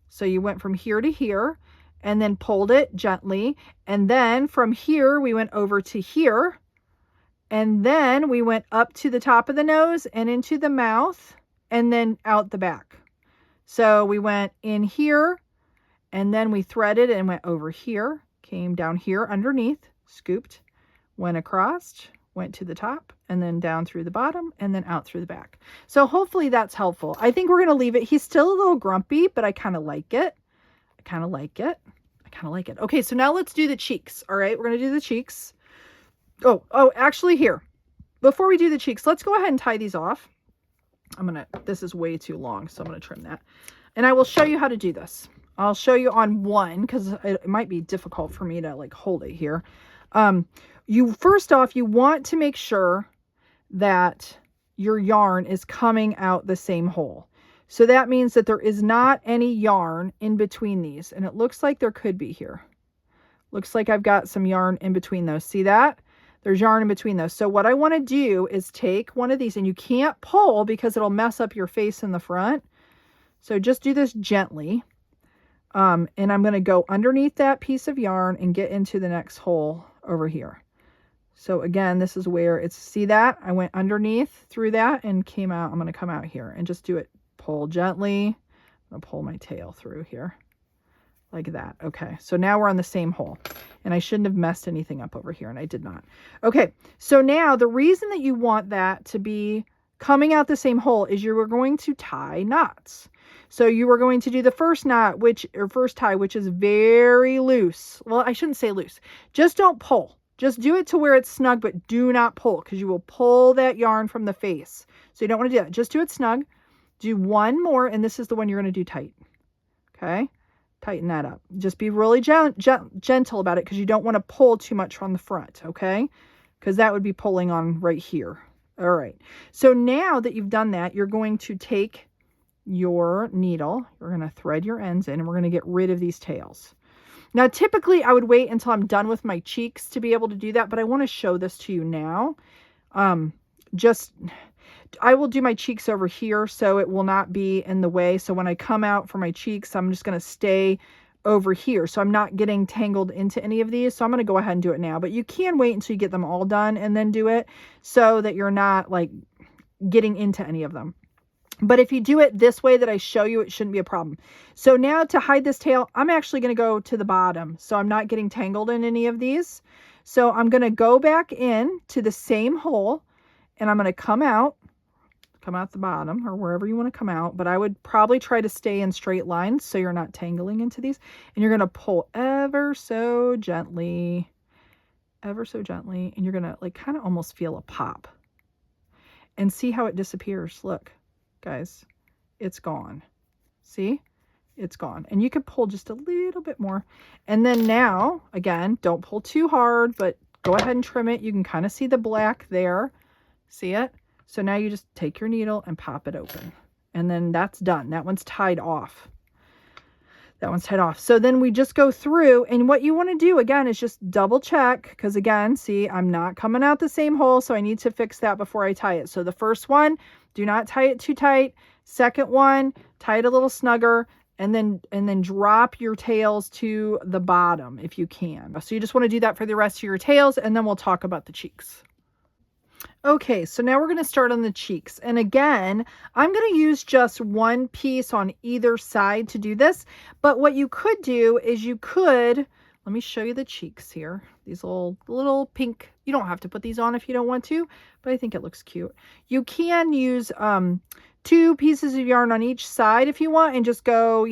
So you went from here to here and then pulled it gently. And then from here, we went over to here. And then we went up to the top of the nose and into the mouth and then out the back. So we went in here and then we threaded and went over here, came down here underneath, scooped, went across, went to the top, and then down through the bottom and then out through the back. So hopefully that's helpful. I think we're going to leave it. He's still a little grumpy, but I kind of like it. I kind of like it. I kind of like it. Okay, so now let's do the cheeks. All right, we're going to do the cheeks. Oh, actually here, before we do the cheeks, let's go ahead and tie these off. This is way too long, so I'm going to trim that. And I will show you how to do this. I'll show you on one, because it might be difficult for me to like hold it here. First off, you want to make sure that your yarn is coming out the same hole. So that means that there is not any yarn in between these. And it looks like there could be here. Looks like I've got some yarn in between those. See that? There's yarn in between those. So what I want to do is take one of these, and you can't pull because it'll mess up your face in the front. So just do this gently. And I'm going to go underneath that piece of yarn and get into the next hole over here. So again, this is where it's, see that? I went underneath through that and came out. I'm going to come out here and just do it, pull gently. I'm going to pull my tail through here like that. Okay, so now we're on the same hole, and I shouldn't have messed anything up over here, and I did not. Okay, so now the reason that you want that to be coming out the same hole is you were going to tie knots. So you were going to do the first knot, first tie, which is very loose. Well, I shouldn't say loose. Just don't pull. Just do it to where it's snug, but do not pull, because you will pull that yarn from the face. So you don't want to do that. Just do it snug. Do one more, and this is the one you're going to do tight. Okay? Tighten that up. Just be really gentle about it, because you don't want to pull too much from the front, okay? Because that would be pulling on right here. All right. So now that you've done that, you're going to take your needle. You're going to thread your ends in, and we're going to get rid of these tails. Now, typically, I would wait until I'm done with my cheeks to be able to do that, but I want to show this to you now. I will do my cheeks over here so it will not be in the way. So when I come out for my cheeks, I'm just going to stay over here. So I'm not getting tangled into any of these. So I'm going to go ahead and do it now. But you can wait until you get them all done and then do it, so that you're not like getting into any of them. But if you do it this way that I show you, it shouldn't be a problem. So now to hide this tail, I'm actually going to go to the bottom. So I'm not getting tangled in any of these. So I'm going to go back in to the same hole, and I'm going to come out the bottom, or wherever you want to come out. But I would probably try to stay in straight lines so you're not tangling into these. And you're going to pull ever so gently, and you're going to like kind of almost feel a pop. And see how it disappears. Look, guys, it's gone. See? It's gone. And you could pull just a little bit more. And then now, again, don't pull too hard, but go ahead and trim it. You can kind of see the black there. See it? So now you just take your needle and pop it open. And then that's done. That one's tied off. So then we just go through, and what you want to do again is just double check, because again, see, I'm not coming out the same hole, so I need to fix that before I tie it. So the first one, do not tie it too tight. Second one, tie it a little snugger, and then drop your tails to the bottom if you can. So you just want to do that for the rest of your tails, and then we'll talk about the cheeks. Okay, so now we're going to start on the cheeks. And again, I'm going to use just one piece on either side to do this. But what you could do is let me show you the cheeks here. These little pink, you don't have to put these on if you don't want to, but I think it looks cute. You can use 2 pieces of yarn on each side if you want, and just go,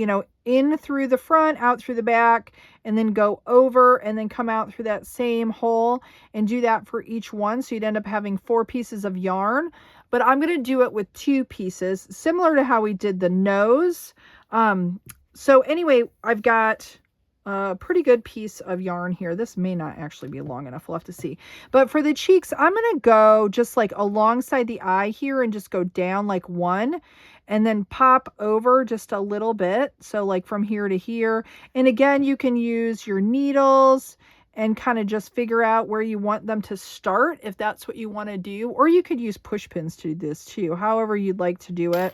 in through the front, out through the back, and then go over and then come out through that same hole, and do that for each one. So you'd end up having 4 pieces of yarn, but I'm going to do it with 2 pieces, similar to how we did the nose. So anyway, I've got a pretty good piece of yarn here. This may not actually be long enough. We'll have to see. But for the cheeks, I'm going to go just like alongside the eye here and just go down like 1, and then pop over just a little bit. So like from here to here. And again, you can use your needles and kind of just figure out where you want them to start, if that's what you want to do. Or you could use push pins to do this too, however you'd like to do it.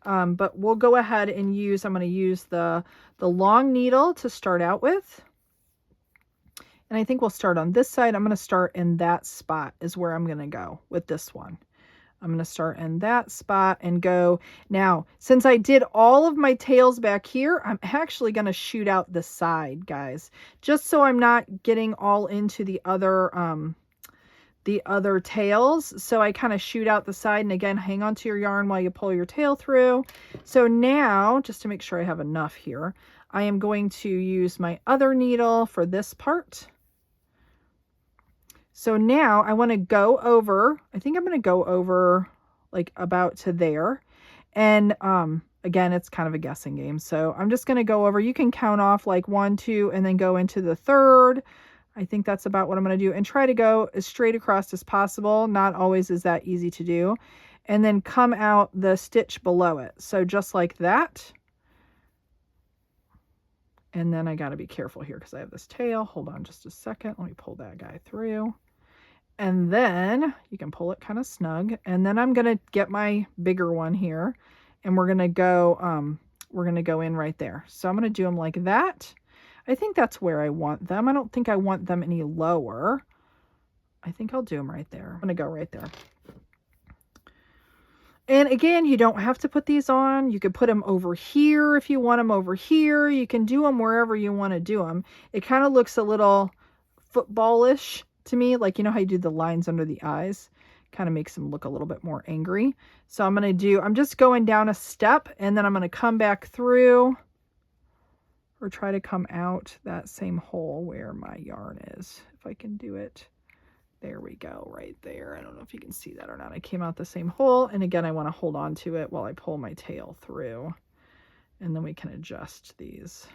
But we'll go ahead and I'm going to use the long needle to start out with. And I think we'll start on this side. I'm going to start in that spot is where I'm going to go with this one. I'm going to start in that spot and go. Now, since I did all of my tails back here, I'm actually going to shoot out the side, guys, just so I'm not getting all into the other tails. So I kind of shoot out the side, and again, hang on to your yarn while you pull your tail through. So now, just to make sure I have enough here, I am going to use my other needle for this part. So now I want to go over, I think I'm going to go over like about to there. And again, it's kind of a guessing game. So I'm just going to go over, you can count off like 1, 2, and then go into the third. I think that's about what I'm going to do, and try to go as straight across as possible. Not always is that easy to do. And then come out the stitch below it. So just like that. And then I got to be careful here because I have this tail. Hold on just a second. Let me pull that guy through. And then you can pull it kind of snug. And then I'm going to get my bigger one here, and we're going to go in right there. So I'm going to do them like that. I think that's where I want them. I don't think I want them any lower. I think I'll do them right there. I'm going to go right there. And again, you don't have to put these on. You could put them over here if you want them over here. You can do them wherever you want to do them. It kind of looks a little footballish to me. Like, you know how you do the lines under the eyes? Kind of makes them look a little bit more angry. So I'm just going down a step, and then I'm going to come back through, or try to come out that same hole where my yarn is. If I can do it. There we go, right there. I don't know if you can see that or not. I came out the same hole, and again, I want to hold on to it while I pull my tail through, and then we can adjust these.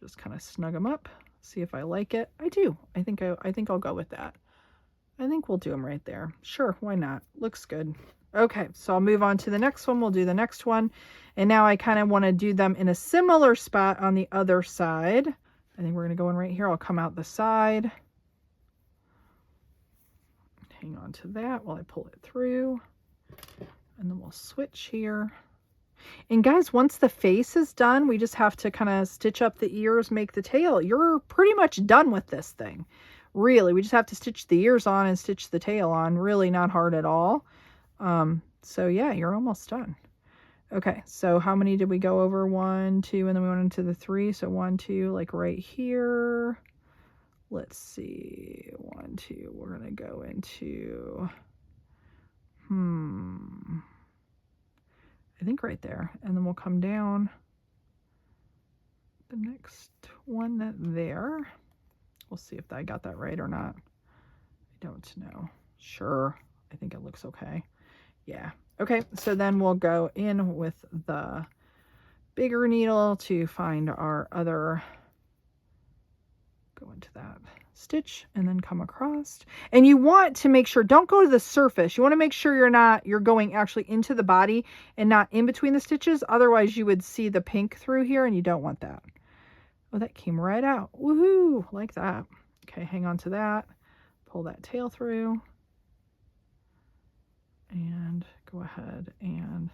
Just kind of snug them up, see if I like it. I do. I think I'll go with that. I think we'll do them right there. Sure, why not? Looks good. Okay, so I'll move on to the next one. We'll do the next one. And now I kind of want to do them in a similar spot on the other side. I think we're going to go in right here. I'll come out the side. Hang on to that while I pull it through. And then we'll switch here. And guys, once the face is done, we just have to kind of stitch up the ears, make the tail. You're pretty much done with this thing. Really, we just have to stitch the ears on and stitch the tail on. Really not hard at all. So yeah, you're almost done. Okay, so how many did we go over? 1, 2, and then we went into the 3. So 1, 2, like right here. Let's see, 1, 2, we're gonna go into, I think right there, and then we'll come down the next one there. We'll see if I got that right or not. I don't know. Sure, I think it looks okay. Yeah. Okay, so then we'll go in with the bigger needle to find our other, go into that stitch and then come across. And you want to make sure, don't go to the surface. You want to make sure you're going actually into the body and not in between the stitches. Otherwise you would see the pink through here, and you don't want that. Oh, that came right out. Woohoo, like that. Okay, hang on to that. Pull that tail through. And go ahead and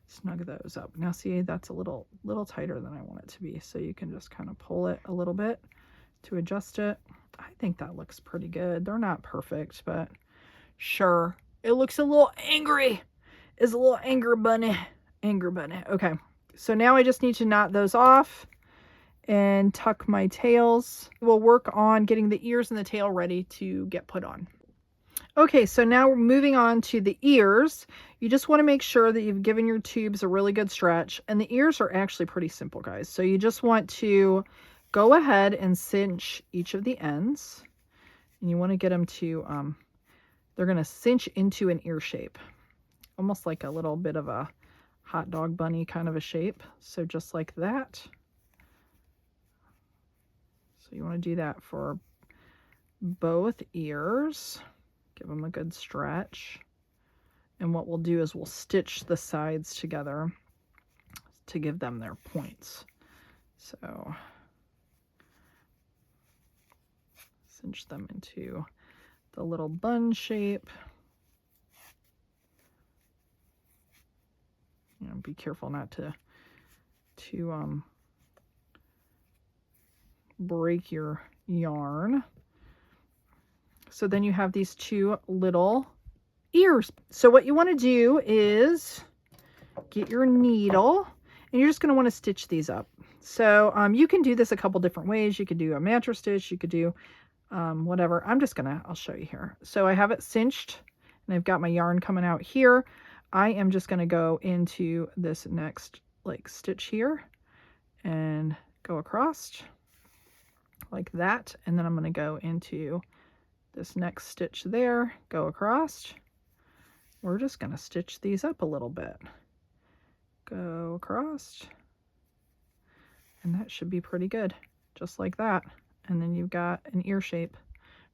snug those up. Now see, that's a little tighter than I want it to be. So you can just kind of pull it a little bit to adjust it. I think that looks pretty good. They're not perfect, but sure. It looks a little angry. It's a little anger bunny. Anger bunny. Okay. So now I just need to knot those off and tuck my tails. We'll work on getting the ears and the tail ready to get put on. Okay, so now we're moving on to the ears. You just want to make sure that you've given your tubes a really good stretch. And the ears are actually pretty simple, guys. So you just want to go ahead and cinch each of the ends. And you want to get them to, they're going to cinch into an ear shape. Almost like a little bit of a hot dog bunny kind of a shape. So just like that. So you want to do that for both ears. Give them a good stretch. And what we'll do is we'll stitch the sides together to give them their points. So cinch them into the little bun shape. You know, be careful not to break your yarn. So then you have these two little ears. So what you want to do is get your needle, and you're just going to want to stitch these up. So you can do this a couple different ways. You could do a mattress stitch, you could do whatever. I'll show you here. So I have it cinched, and I've got my yarn coming out here. I am just going to go into this next like stitch here and go across like that, and then I'm going to go into this next stitch there, go across. We're just going to stitch these up a little bit. Go across, and that should be pretty good, just like that. And then you've got an ear shape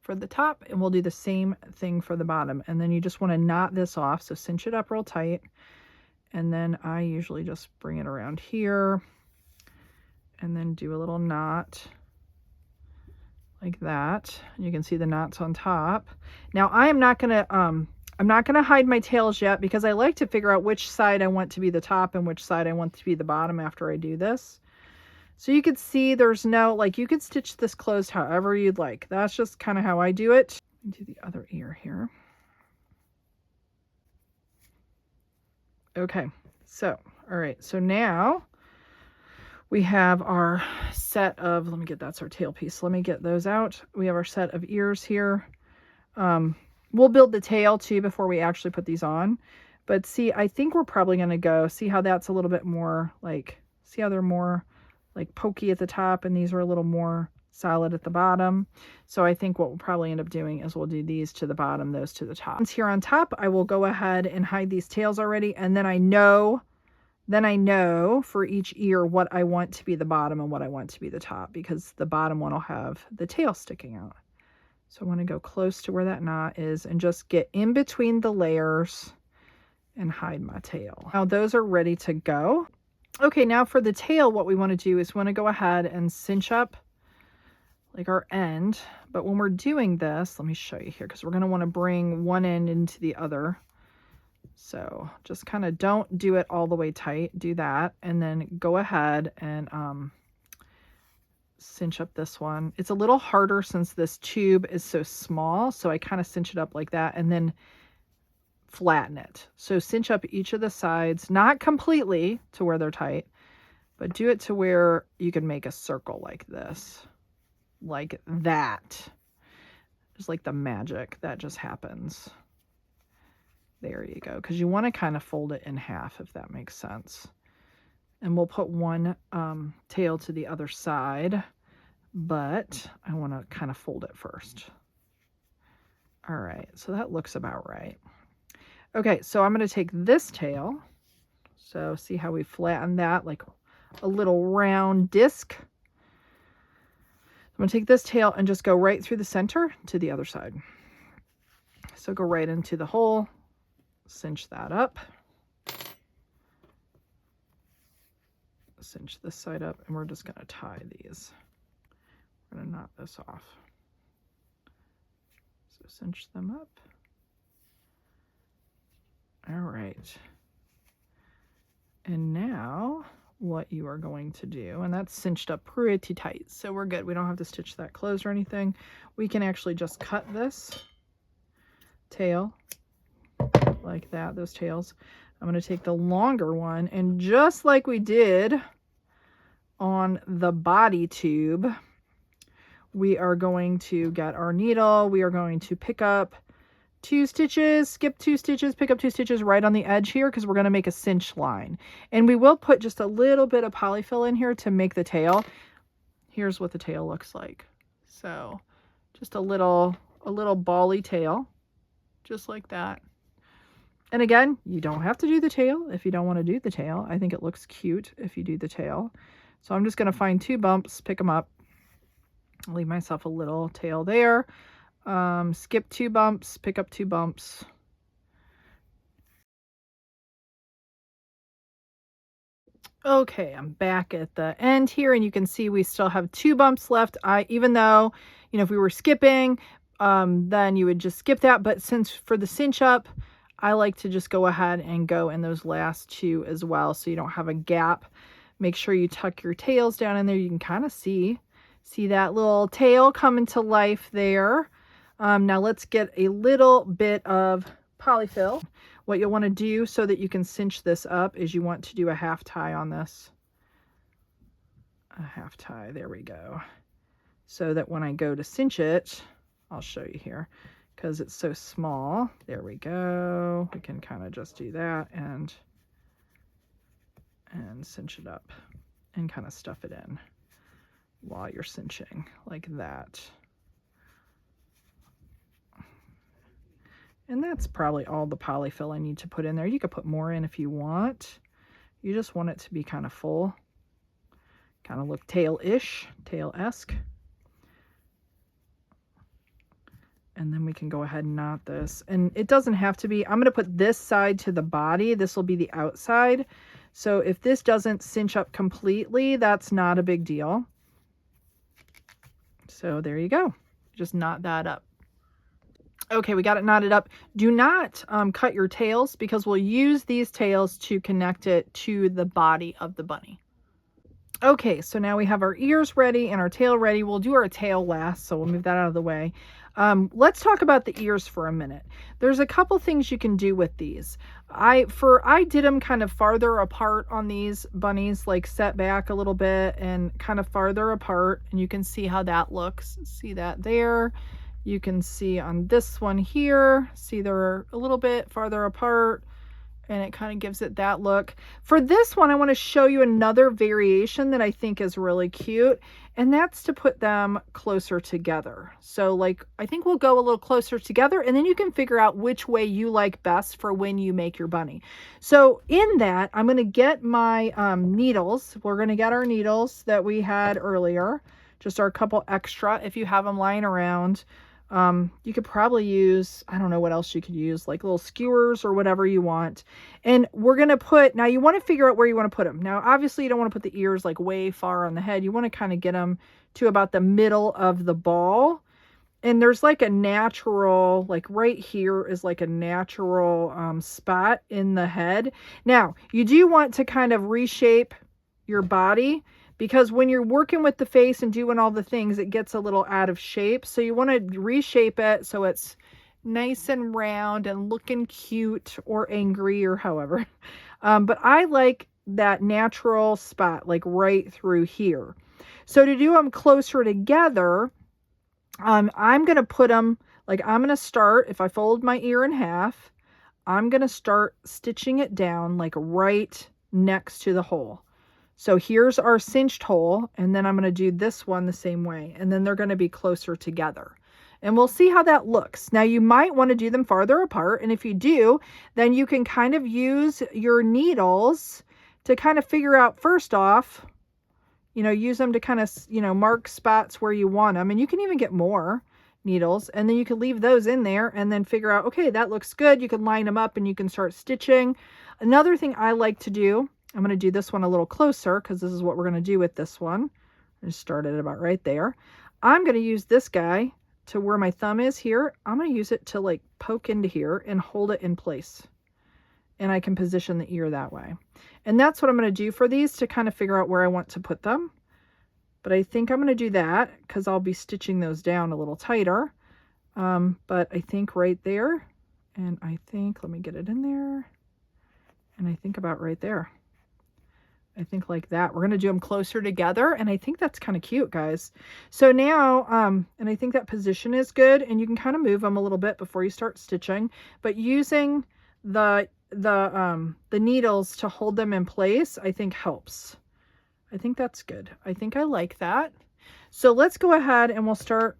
for the top, and we'll do the same thing for the bottom. And then you just want to knot this off, so cinch it up real tight, and then I usually just bring it around here and then do a little knot like that. You can see the knots on top. Now I'm not gonna hide my tails yet, because I like to figure out which side I want to be the top and which side I want to be the bottom after I do this. So you could see there's no, like, you could stitch this closed however you'd like. That's just kind of how I do it. Do the other ear here. Okay, so, all right, so now we have our set of, that's our tail piece. Let me get those out. We have our set of ears here. We'll build the tail too before we actually put these on. But see, I think we're probably going to go, see how that's a little bit more like, see how they're more like pokey at the top, and these are a little more solid at the bottom. So I think what we'll probably end up doing is we'll do these to the bottom, those to the top. Once here on top, I will go ahead and hide these tails already, and then I know for each ear what I want to be the bottom and what I want to be the top, because the bottom one will have the tail sticking out. So I want to go close to where that knot is and just get in between the layers and hide my tail. Now those are ready to go. Okay, now for the tail, what we want to do is we want to go ahead and cinch up like our end. But when we're doing this, let me show you here, because we're going to want to bring one end into the other. So just kind of don't do it all the way tight. Do that, and then go ahead and cinch up this one. It's a little harder since this tube is so small, so I kind of cinch it up like that and then flatten it. So cinch up each of the sides, not completely to where they're tight, but do it to where you can make a circle like this, like that. Just like the magic that just happens. There you go, because you want to kind of fold it in half, if that makes sense. And we'll put one tail to the other side, but I want to kind of fold it first. All right, so that looks about right. Okay, so I'm going to take this tail. So see how we flatten that like a little round disc. I'm going to take this tail and just go right through the center to the other side. So go right into the hole, cinch that up. Cinch this side up, and we're just going to tie these. We're going to knot this off. So cinch them up. All right. And now what you are going to do, and that's cinched up pretty tight, so we're good. We don't have to stitch that closed or anything. We can actually just cut this tail like that, those tails. I'm going to take the longer one, and just like we did on the body tube, we are going to get our needle. We are going to pick up 2 stitches, skip 2 stitches, pick up 2 stitches right on the edge here, because we're going to make a cinch line. And we will put just a little bit of polyfill in here to make the tail. Here's what the tail looks like. So just a little bally tail, just like that. And again, you don't have to do the tail if you don't want to do the tail. I think it looks cute if you do the tail. So I'm just going to find 2 bumps, pick them up, leave myself a little tail there. Skip 2 bumps, pick up 2 bumps. Okay, I'm back at the end here, and you can see we still have 2 bumps left. Even though, you know, if we were skipping, then you would just skip that. But since for the cinch up, I like to just go ahead and go in those last 2 as well, so you don't have a gap. Make sure you tuck your tails down in there. You can kind of see See that little tail coming to life there. Now let's get a little bit of polyfill. What you'll want to do so that you can cinch this up is you want to do a half tie on this. A half tie, there we go. So that when I go to cinch it, I'll show you here because it's so small. There we go. We can kind of just do that and cinch it up and kind of stuff it in while you're cinching like that. And that's probably all the polyfill I need to put in there. You could put more in if you want. You just want it to be kind of full, kind of look tail-ish, tail-esque. And then we can go ahead and knot this. And it doesn't have to be, I'm going to put this side to the body. This will be the outside. So if this doesn't cinch up completely, that's not a big deal. So there you go. Just knot that up. Okay, we got it knotted up. Do not cut your tails because we'll use these tails to connect it to the body of the bunny. Okay, so now we have our ears ready and our tail ready. We'll do our tail last, so we'll move that out of the way. Let's talk about the ears for a minute. There's a couple things you can do with these. I did them kind of farther apart on these bunnies, like set back a little bit and kind of farther apart, and you can see how that looks. See that there? You can see on this one here, see they're a little bit farther apart, and it kind of gives it that look. For this one, I want to show you another variation that I think is really cute, and that's to put them closer together. So like, I think we'll go a little closer together, and then you can figure out which way you like best for when you make your bunny. So in that, I'm going to get my needles. We're going to get our needles that we had earlier, just our couple extra if you have them lying around. You could probably use, I don't know what else you could use, like little skewers or whatever you want. And we're going to put, now you want to figure out where you want to put them. Now, obviously you don't want to put the ears like way far on the head. You want to kind of get them to about the middle of the ball. And there's like a natural, like right here is like a natural spot in the head. Now, you do want to kind of reshape your body, because when you're working with the face and doing all the things, it gets a little out of shape. So you want to reshape it so it's nice and round and looking cute or angry or however. But I like that natural spot, like right through here. So to do them closer together, I'm going to put them, like I'm going to start, if I fold my ear in half, I'm going to start stitching it down like right next to the hole. So here's our cinched hole, and then I'm going to do this one the same way, and then they're going to be closer together. And we'll see how that looks. Now you might want to do them farther apart, and if you do, then you can kind of use your needles to kind of figure out, first off, you know, use them to kind of, you know, mark spots where you want them, and you can even get more needles, and then you can leave those in there and then figure out, okay, that looks good. You can line them up and you can start stitching. Another thing I like to do, I'm going to do this one a little closer because this is what we're going to do with this one. I just started about right there. I'm going to use this guy to where my thumb is here. I'm going to use it to like poke into here and hold it in place. And I can position the ear that way. And that's what I'm going to do for these to kind of figure out where I want to put them. But I think I'm going to do that because I'll be stitching those down a little tighter. But I think right there, and I think, let me get it in there. And I think about right there. I think like that. We're going to do them closer together, and I think that's kind of cute, guys. So now, and I think that position is good, and you can kind of move them a little bit before you start stitching, but using the needles to hold them in place, I think helps. I think that's good. I think I like that. So let's go ahead and we'll start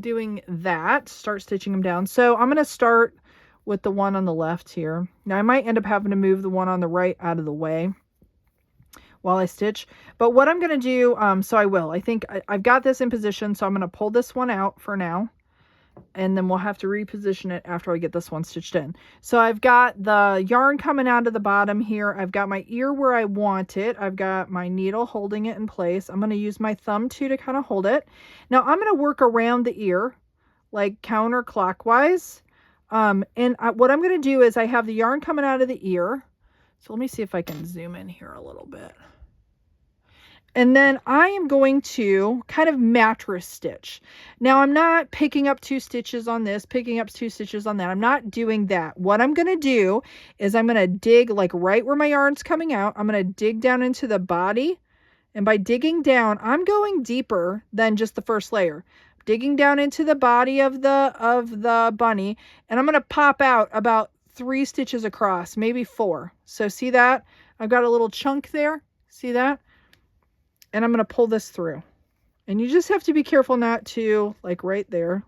doing that, start stitching them down. So I'm going to start with the one on the left here. Now I might end up having to move the one on the right out of the way while I stitch, but what I'm going to do, so I will, I think I've got this in position, so I'm going to pull this one out for now, and then we'll have to reposition it after I get this one stitched in. So I've got the yarn coming out of the bottom here. I've got my ear where I want it. I've got my needle holding it in place. I'm going to use my thumb too to kind of hold it. Now I'm going to work around the ear, like counterclockwise. What I'm going to do is I have the yarn coming out of the ear. So let me see if I can zoom in here a little bit. And then I am going to kind of mattress stitch. Now I'm not picking up 2 stitches on this, picking up 2 stitches on that. I'm not doing that. What I'm going to do is I'm going to dig like right where my yarn's coming out. I'm going to dig down into the body. And by digging down, I'm going deeper than just the first layer. Digging down into the body of the bunny, and I'm going to pop out about 3 stitches across, maybe 4. So see that? I've got a little chunk there. See that? And I'm going to pull this through. And you just have to be careful not to, like right there,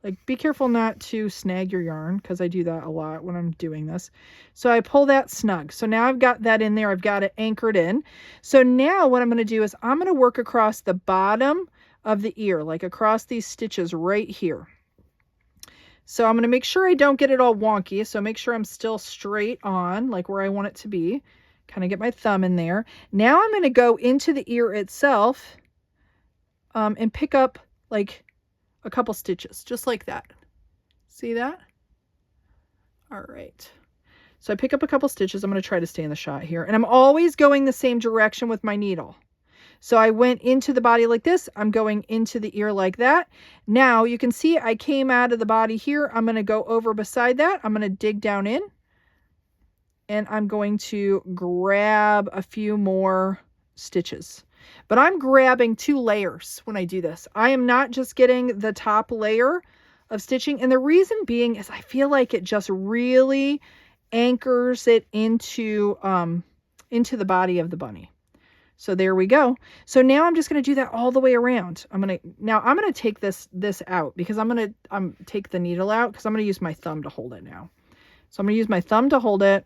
like be careful not to snag your yarn, because I do that a lot when I'm doing this. So I pull that snug. So now I've got that in there. I've got it anchored in. So now what I'm going to do is I'm going to work across the bottom of the ear, like across these stitches right here. So I'm going to make sure I don't get it all wonky. So make sure I'm still straight on, like where I want it to be. Kind of get my thumb in there. Now I'm going to go into the ear itself and pick up like a couple stitches, just like that. See that? All right. So I pick up a couple stitches. I'm going to try to stay in the shot here. And I'm always going the same direction with my needle. So I went into the body like this. I'm going into the ear like that. Now you can see I came out of the body here. I'm going to go over beside that. I'm going to dig down in. And I'm going to grab a few more stitches. But I'm grabbing 2 layers when I do this. I am not just getting the top layer of stitching. And the reason being is I feel like it just really anchors it into the body of the bunny. So there we go. So now I'm just going to do that all the way around. I'm going to take this out, because I'm going to take the needle out, because I'm going to use my thumb to hold it now. So I'm going to use my thumb to hold it.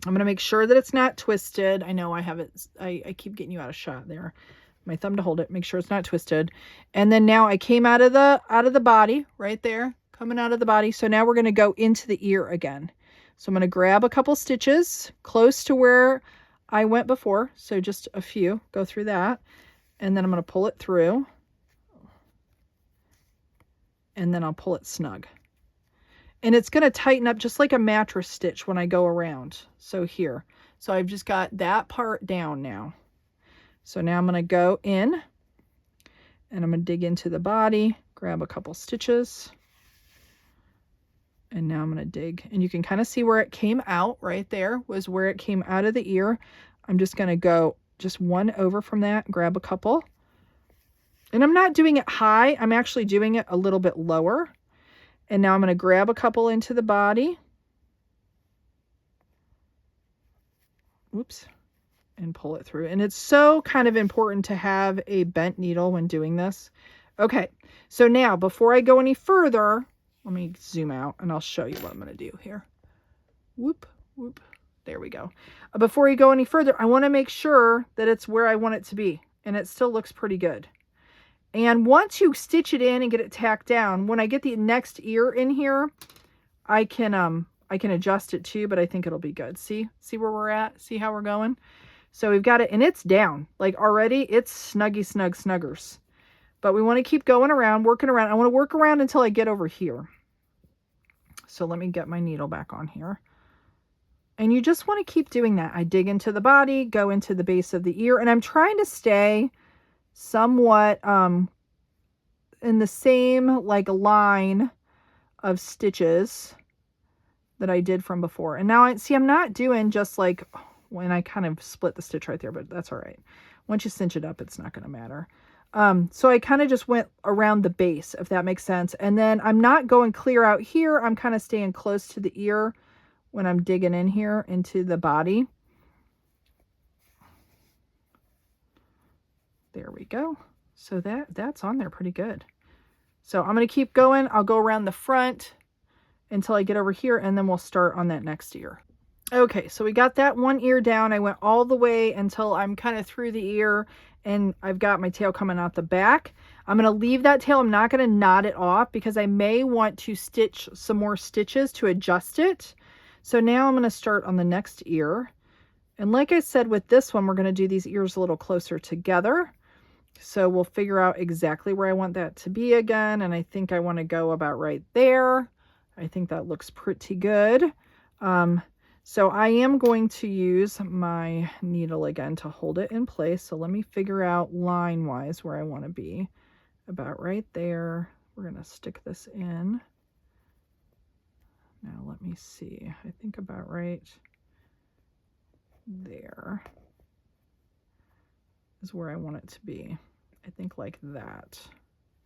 I'm going to make sure that it's not twisted. I know I have it. I keep getting you out of shot there. My thumb to hold it, make sure it's not twisted. And then now I came out of the body right there, coming out of the body. So now we're going to go into the ear again. So I'm going to grab a couple stitches close to where I went before. So just a few, go through that. And then I'm going to pull it through. And then I'll pull it snug. And it's going to tighten up just like a mattress stitch when I go around. So here. So I've just got that part down now. So now I'm going to go in. And I'm going to dig into the body. Grab a couple stitches. And now I'm going to dig. And you can kind of see where it came out. Right there was where it came out of the ear. I'm just going to go just one over from that. Grab a couple. And I'm not doing it high. I'm actually doing it a little bit lower. And now I'm going to grab a couple into the body. Oops. And pull it through. And it's so kind of important to have a bent needle when doing this. Okay. So now before I go any further, let me zoom out and I'll show you what I'm going to do here. Whoop, whoop. There we go. Before you go any further, I want to make sure that it's where I want it to be. And it still looks pretty good. And once you stitch it in and get it tacked down, when I get the next ear in here, I can adjust it too, but I think it'll be good. See where we're at? See how we're going? So we've got it, and it's down. Like already, it's snuggy snug snuggers. But we want to keep going around, working around. I want to work around until I get over here. So let me get my needle back on here. And you just want to keep doing that. I dig into the body, go into the base of the ear, and I'm trying to stay somewhat in the same like line of stitches that I did from before. And now I'm not doing just like when I kind of split the stitch right there, but that's all right. Once you cinch it up, it's not going to matter. So I kind of just went around the base, if that makes sense. And then I'm not going clear out here. I'm kind of staying close to the ear when I'm digging in here into the body. There we go. So that's on there pretty good. So I'm going to keep going. I'll go around the front until I get over here, and then we'll start on that next ear. Okay, so we got that one ear down. I went all the way until I'm kind of through the ear, and I've got my tail coming out the back. I'm going to leave that tail. I'm not going to knot it off because I may want to stitch some more stitches to adjust it. So now I'm going to start on the next ear. And like I said, with this one, we're going to do these ears a little closer together. So we'll figure out exactly where I want that to be again. And I think I want to go about right there. I think that looks pretty good. So I am going to use my needle again to hold it in place. So let me figure out line wise where I want to be. About right there. We're going to stick this in. Now let me see. I think about right there is where I want it to be. I think like that.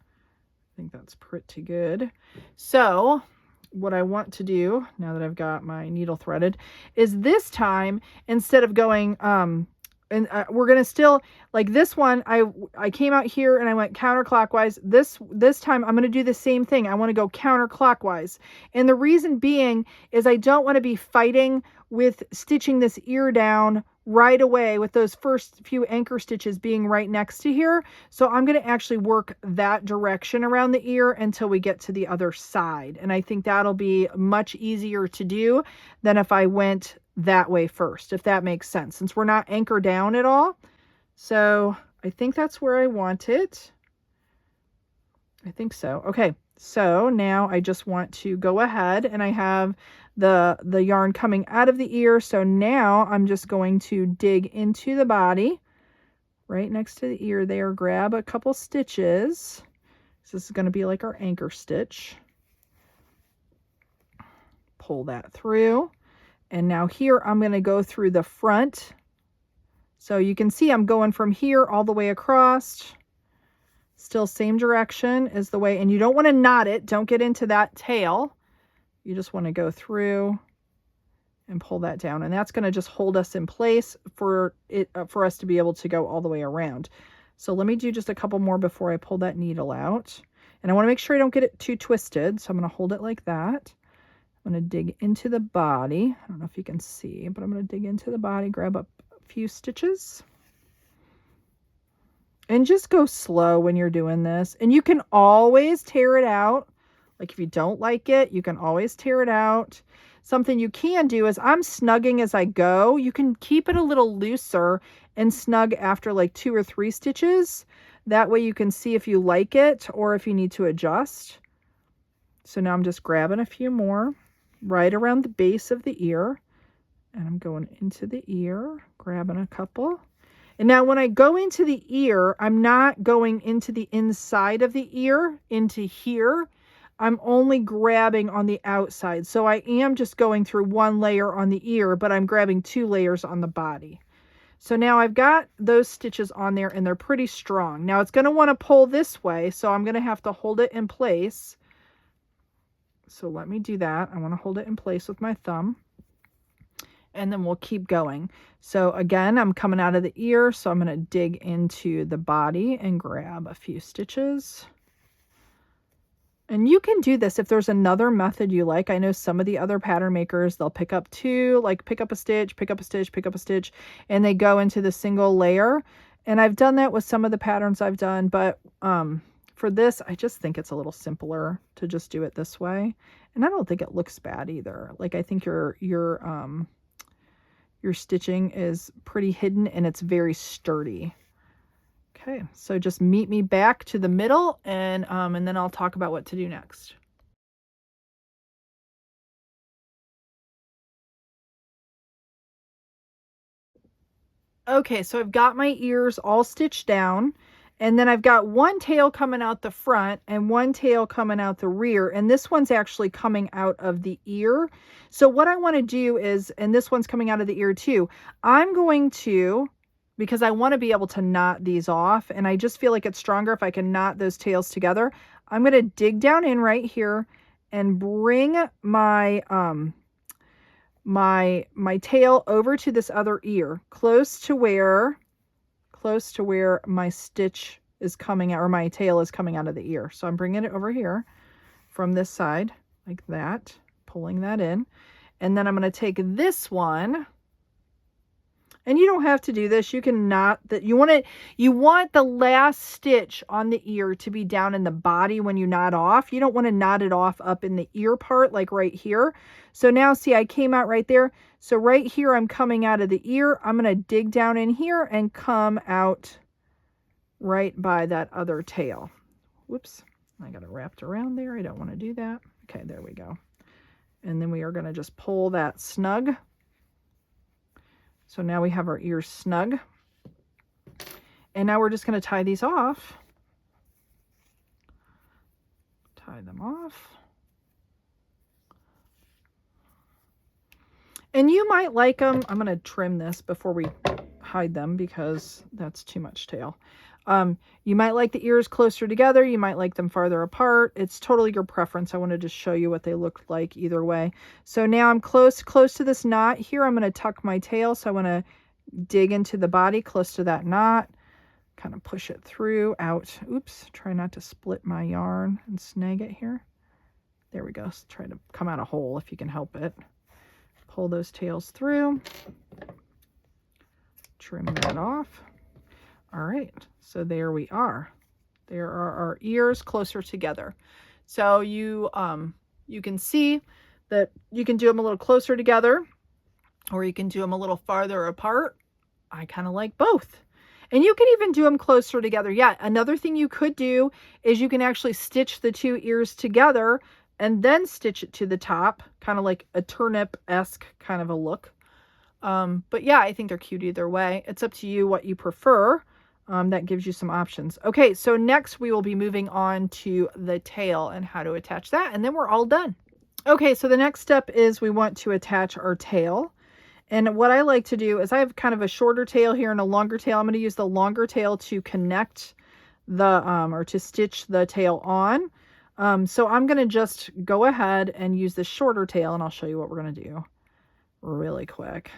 I think that's pretty good. So what I want to do now that I've got my needle threaded is this time, instead of going we're gonna still, like this one, I came out here and I went counterclockwise. This time I'm gonna do the same thing. I want to go counterclockwise, and the reason being is I don't want to be fighting with stitching this ear down right away with those first few anchor stitches being right next to here. So I'm going to actually work that direction around the ear until we get to the other side, and I think that'll be much easier to do than if I went that way first, if that makes sense, since we're not anchored down at all. So I think that's where I want it. I think so. Okay, so now I just want to go ahead, and I have the yarn coming out of the ear. So now I'm just going to dig into the body right next to the ear there, grab a couple stitches. So this is going to be like our anchor stitch. Pull that through. And now here I'm going to go through the front. So you can see I'm going from here all the way across. Still same direction as the way, and you don't want to knot it. Don't get into that tail. You just want to go through and pull that down. And that's going to just hold us in place for us to be able to go all the way around. So let me do just a couple more before I pull that needle out. And I want to make sure I don't get it too twisted. So I'm going to hold it like that. I'm going to dig into the body. I don't know if you can see, but I'm going to dig into the body, grab up a few stitches. And just go slow when you're doing this. And you can always tear it out. Like if you don't like it, you can always tear it out. Something you can do is I'm snugging as I go. You can keep it a little looser and snug after like 2 or 3 stitches. That way you can see if you like it or if you need to adjust. So now I'm just grabbing a few more right around the base of the ear. And I'm going into the ear, grabbing a couple. And now when I go into the ear, I'm not going into the inside of the ear, into here. I'm only grabbing on the outside. So I am just going through 1 layer on the ear, but I'm grabbing 2 layers on the body. So now I've got those stitches on there and they're pretty strong. Now it's going to want to pull this way, so I'm going to have to hold it in place. So let me do that. I want to hold it in place with my thumb. And then we'll keep going. So again, I'm coming out of the ear, so I'm going to dig into the body and grab a few stitches. And you can do this if there's another method you like. I know some of the other pattern makers, they'll pick up 2, like pick up a stitch, pick up a stitch, pick up a stitch, and they go into the single layer. And I've done that with some of the patterns I've done, but for this, I just think it's a little simpler to just do it this way. And I don't think it looks bad either. Like I think your stitching is pretty hidden and it's very sturdy. Okay, so just meet me back to the middle and then I'll talk about what to do next. Okay, so I've got my ears all stitched down, and then I've got 1 tail coming out the front and 1 tail coming out the rear, and this one's actually coming out of the ear. So what I want to do is, and this one's coming out of the ear too, I'm going to, because I want to be able to knot these off, and I just feel like it's stronger if I can knot those tails together. I'm going to dig down in right here and bring my my tail over to this other ear, close to where my stitch is coming out, or my tail is coming out of the ear. So I'm bringing it over here from this side like that, pulling that in. And then I'm going to take this one, and you don't have to do this. You can knot that. You want the last stitch on the ear to be down in the body when you knot off. You don't want to knot it off up in the ear part, like right here. So now see, I came out right there. So right here, I'm coming out of the ear. I'm going to dig down in here and come out right by that other tail. Whoops, I got it wrapped around there. I don't want to do that. Okay, there we go. And then we are going to just pull that snug So now we have our ears snug. And now we're just going to tie these off. Tie them off. And you might like them. I'm going to trim this before we hide them because that's too much tail. You might like the ears closer together. You might like them farther apart. It's totally your preference. I wanted to show you what they look like either way. So now I'm close to this knot here. I'm going to tuck my tail. So I want to dig into the body close to that knot. Kind of push it through, out. Oops, try not to split my yarn and snag it here. There we go. So try to come out a hole if you can help it. Pull those tails through. Trim that off. All right, so there we are. There are our ears closer together. So you can see that you can do them a little closer together, or you can do them a little farther apart. I kind of like both. And you can even do them closer together. Yeah, another thing you could do is you can actually stitch the two ears together and then stitch it to the top, kind of like a turnip-esque kind of a look. But yeah, I think they're cute either way. It's up to you what you prefer. That gives you some options. Okay, so next we will be moving on to the tail and how to attach that, and then we're all done. Okay, so the next step is we want to attach our tail. And what I like to do is I have kind of a shorter tail here and a longer tail. I'm going to use the longer tail to connect the, or to stitch the tail on. So I'm going to just go ahead and use the shorter tail, and I'll show you what we're going to do really quick.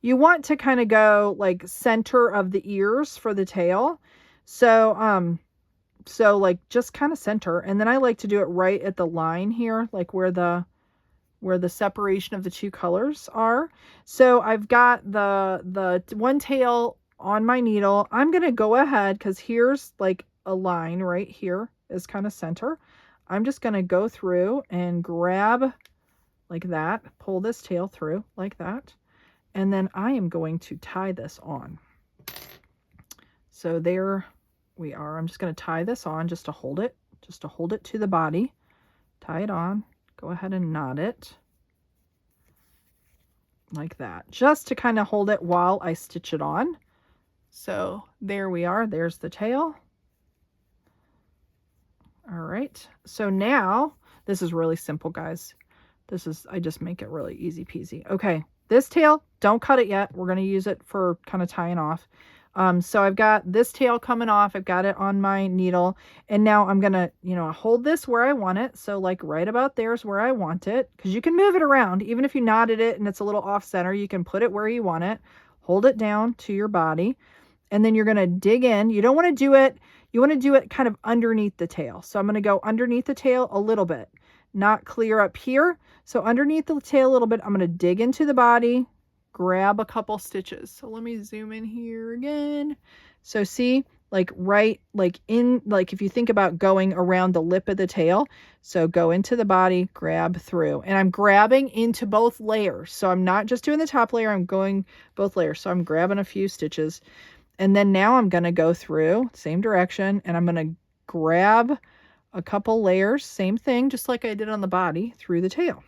You want to kind of go like center of the ears for the tail. So, so like just kind of center. And then I like to do it right at the line here, like where the separation of the two colors are. So I've got the one tail on my needle. I'm going to go ahead because here's like a line right here is kind of center. I'm just going to go through and grab like that, pull this tail through like that. And then I am going to tie this on. So there we are. I'm just going to tie this on just to hold it to the body. Tie it on. Go ahead and knot it like that, just to kind of hold it while I stitch it on. So there we are. There's the tail. All right. So now this is really simple, guys. I just make it really easy peasy. Okay. This tail, don't cut it yet. We're going to use it for kind of tying off. So I've got this tail coming off. I've got it on my needle. And now I'm going to, hold this where I want it. So like right about there is where I want it. Because you can move it around. Even if you knotted it and it's a little off center, you can put it where you want it. Hold it down to your body. And then you're going to dig in. You don't want to do it. You want to do it kind of underneath the tail. So I'm going to go underneath the tail a little bit. Not clear up here. So underneath the tail a little bit, I'm going to dig into the body, grab a couple stitches. So let me zoom in here again. So see, like right, like in, like if you think about going around the lip of the tail, so go into the body, grab through, and I'm grabbing into both layers. So I'm not just doing the top layer, I'm going both layers. So I'm grabbing a few stitches, and then now I'm going to go through same direction, and I'm going to grab a couple layers, same thing, just like I did on the body, through the tail.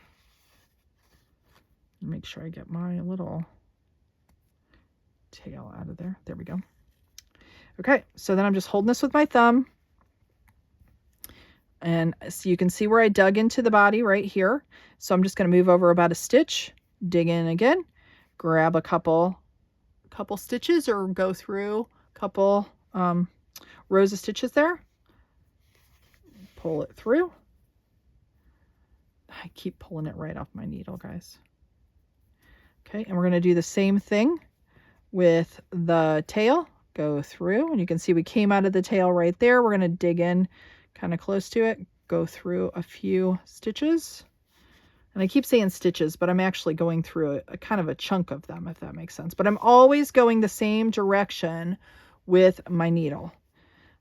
Make sure I get my little tail out of there. There we go. Okay, so then I'm just holding this with my thumb. And so you can see where I dug into the body right here. So I'm just going to move over about a stitch, dig in again, grab a couple stitches, or go through a couple rows of stitches there. Pull it through. I keep pulling it right off my needle, guys. Okay, and we're going to do the same thing with the tail. Go through, and you can see we came out of the tail right there. We're going to dig in kind of close to it, go through a few stitches. And I keep saying stitches, but I'm actually going through a kind of a chunk of them, if that makes sense. But I'm always going the same direction with my needle,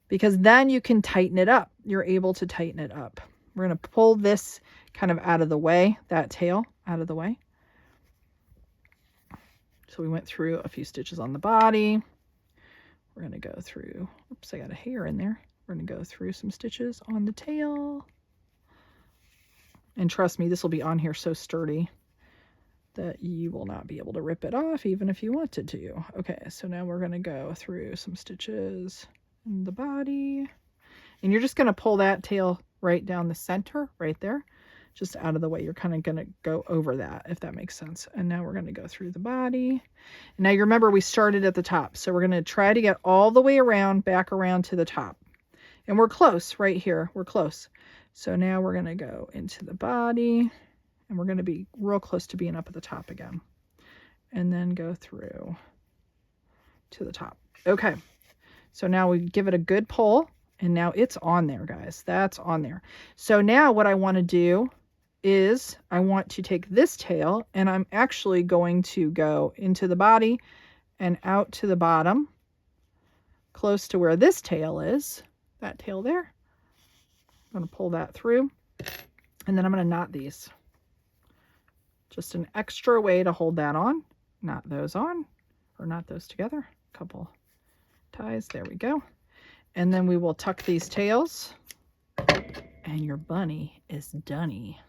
because then you can tighten it up. You're able to tighten it up. We're going to pull this kind of out of the way, that tail out of the way. So we went through a few stitches on the body. We're going to go through, oops, I got a hair in there. We're going to go through some stitches on the tail. And trust me, this will be on here so sturdy. that you will not be able to rip it off even if you wanted to. Okay, so now we're going to go through some stitches in the body. And you're just going to pull that tail right down the center, right there, just out of the way. You're kind of going to go over that, if that makes sense. And now we're going to go through the body. Now you remember we started at the top, so we're going to try to get all the way around, back around to the top. And we're close right here. We're close. So now we're going to go into the body, and we're going to be real close to being up at the top again. And then go through to the top. Okay. So now we give it a good pull, and now it's on there, guys. That's on there. So now what I want to do is I want to take this tail, and I'm actually going to go into the body and out to the bottom, close to where this tail is, that tail there. I'm going to pull that through, and then I'm going to knot these. Just an extra way to hold that on. Knot those on, or knot those together. A couple ties, there we go. And then we will tuck these tails, and your bunny is dunny.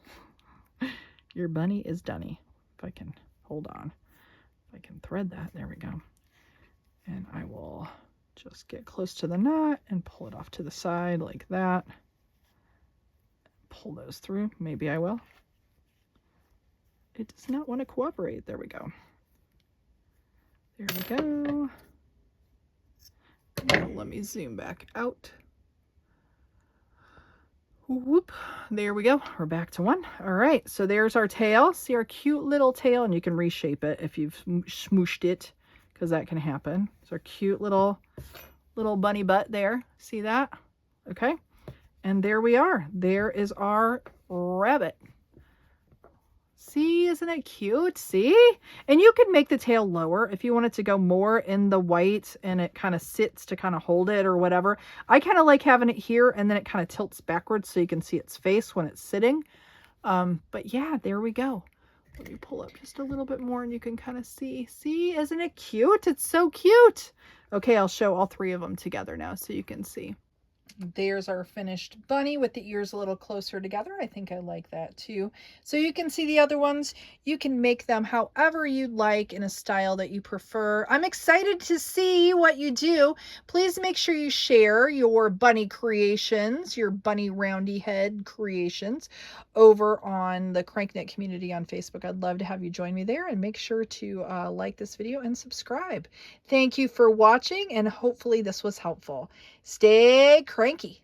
Your bunny is dunny. If I can hold on, if I can thread that, there we go. And I will just get close to the knot and pull it off to the side like that. Pull those through. Maybe I will. It does not want to cooperate. There we go. There we go. Now let me zoom back out. Whoop. There we go. We're back to one. All right. So there's our tail. See our cute little tail, and you can reshape it if you've smooshed it, because that can happen. It's our cute little bunny butt there. See that? Okay. And there we are. There is our rabbit. See, isn't it cute? See? And you could make the tail lower if you want it to go more in the white and it kind of sits to kind of hold it or whatever. I kind of like having it here, and then it kind of tilts backwards so you can see its face when it's sitting. But yeah, there we go. Let me pull up just a little bit more and you can kind of see. See, isn't it cute? It's so cute. Okay, I'll show all three of them together now so you can see. There's our finished bunny with the ears a little closer together. I think I like that too. So you can see the other ones. You can make them however you'd like in a style that you prefer. I'm excited to see what you do. Please make sure you share your bunny creations, your bunny roundy head creations over on the CranKnit community on Facebook. I'd love to have you join me there, and make sure to like this video and subscribe. Thank you for watching, and hopefully this was helpful. Stay cranky.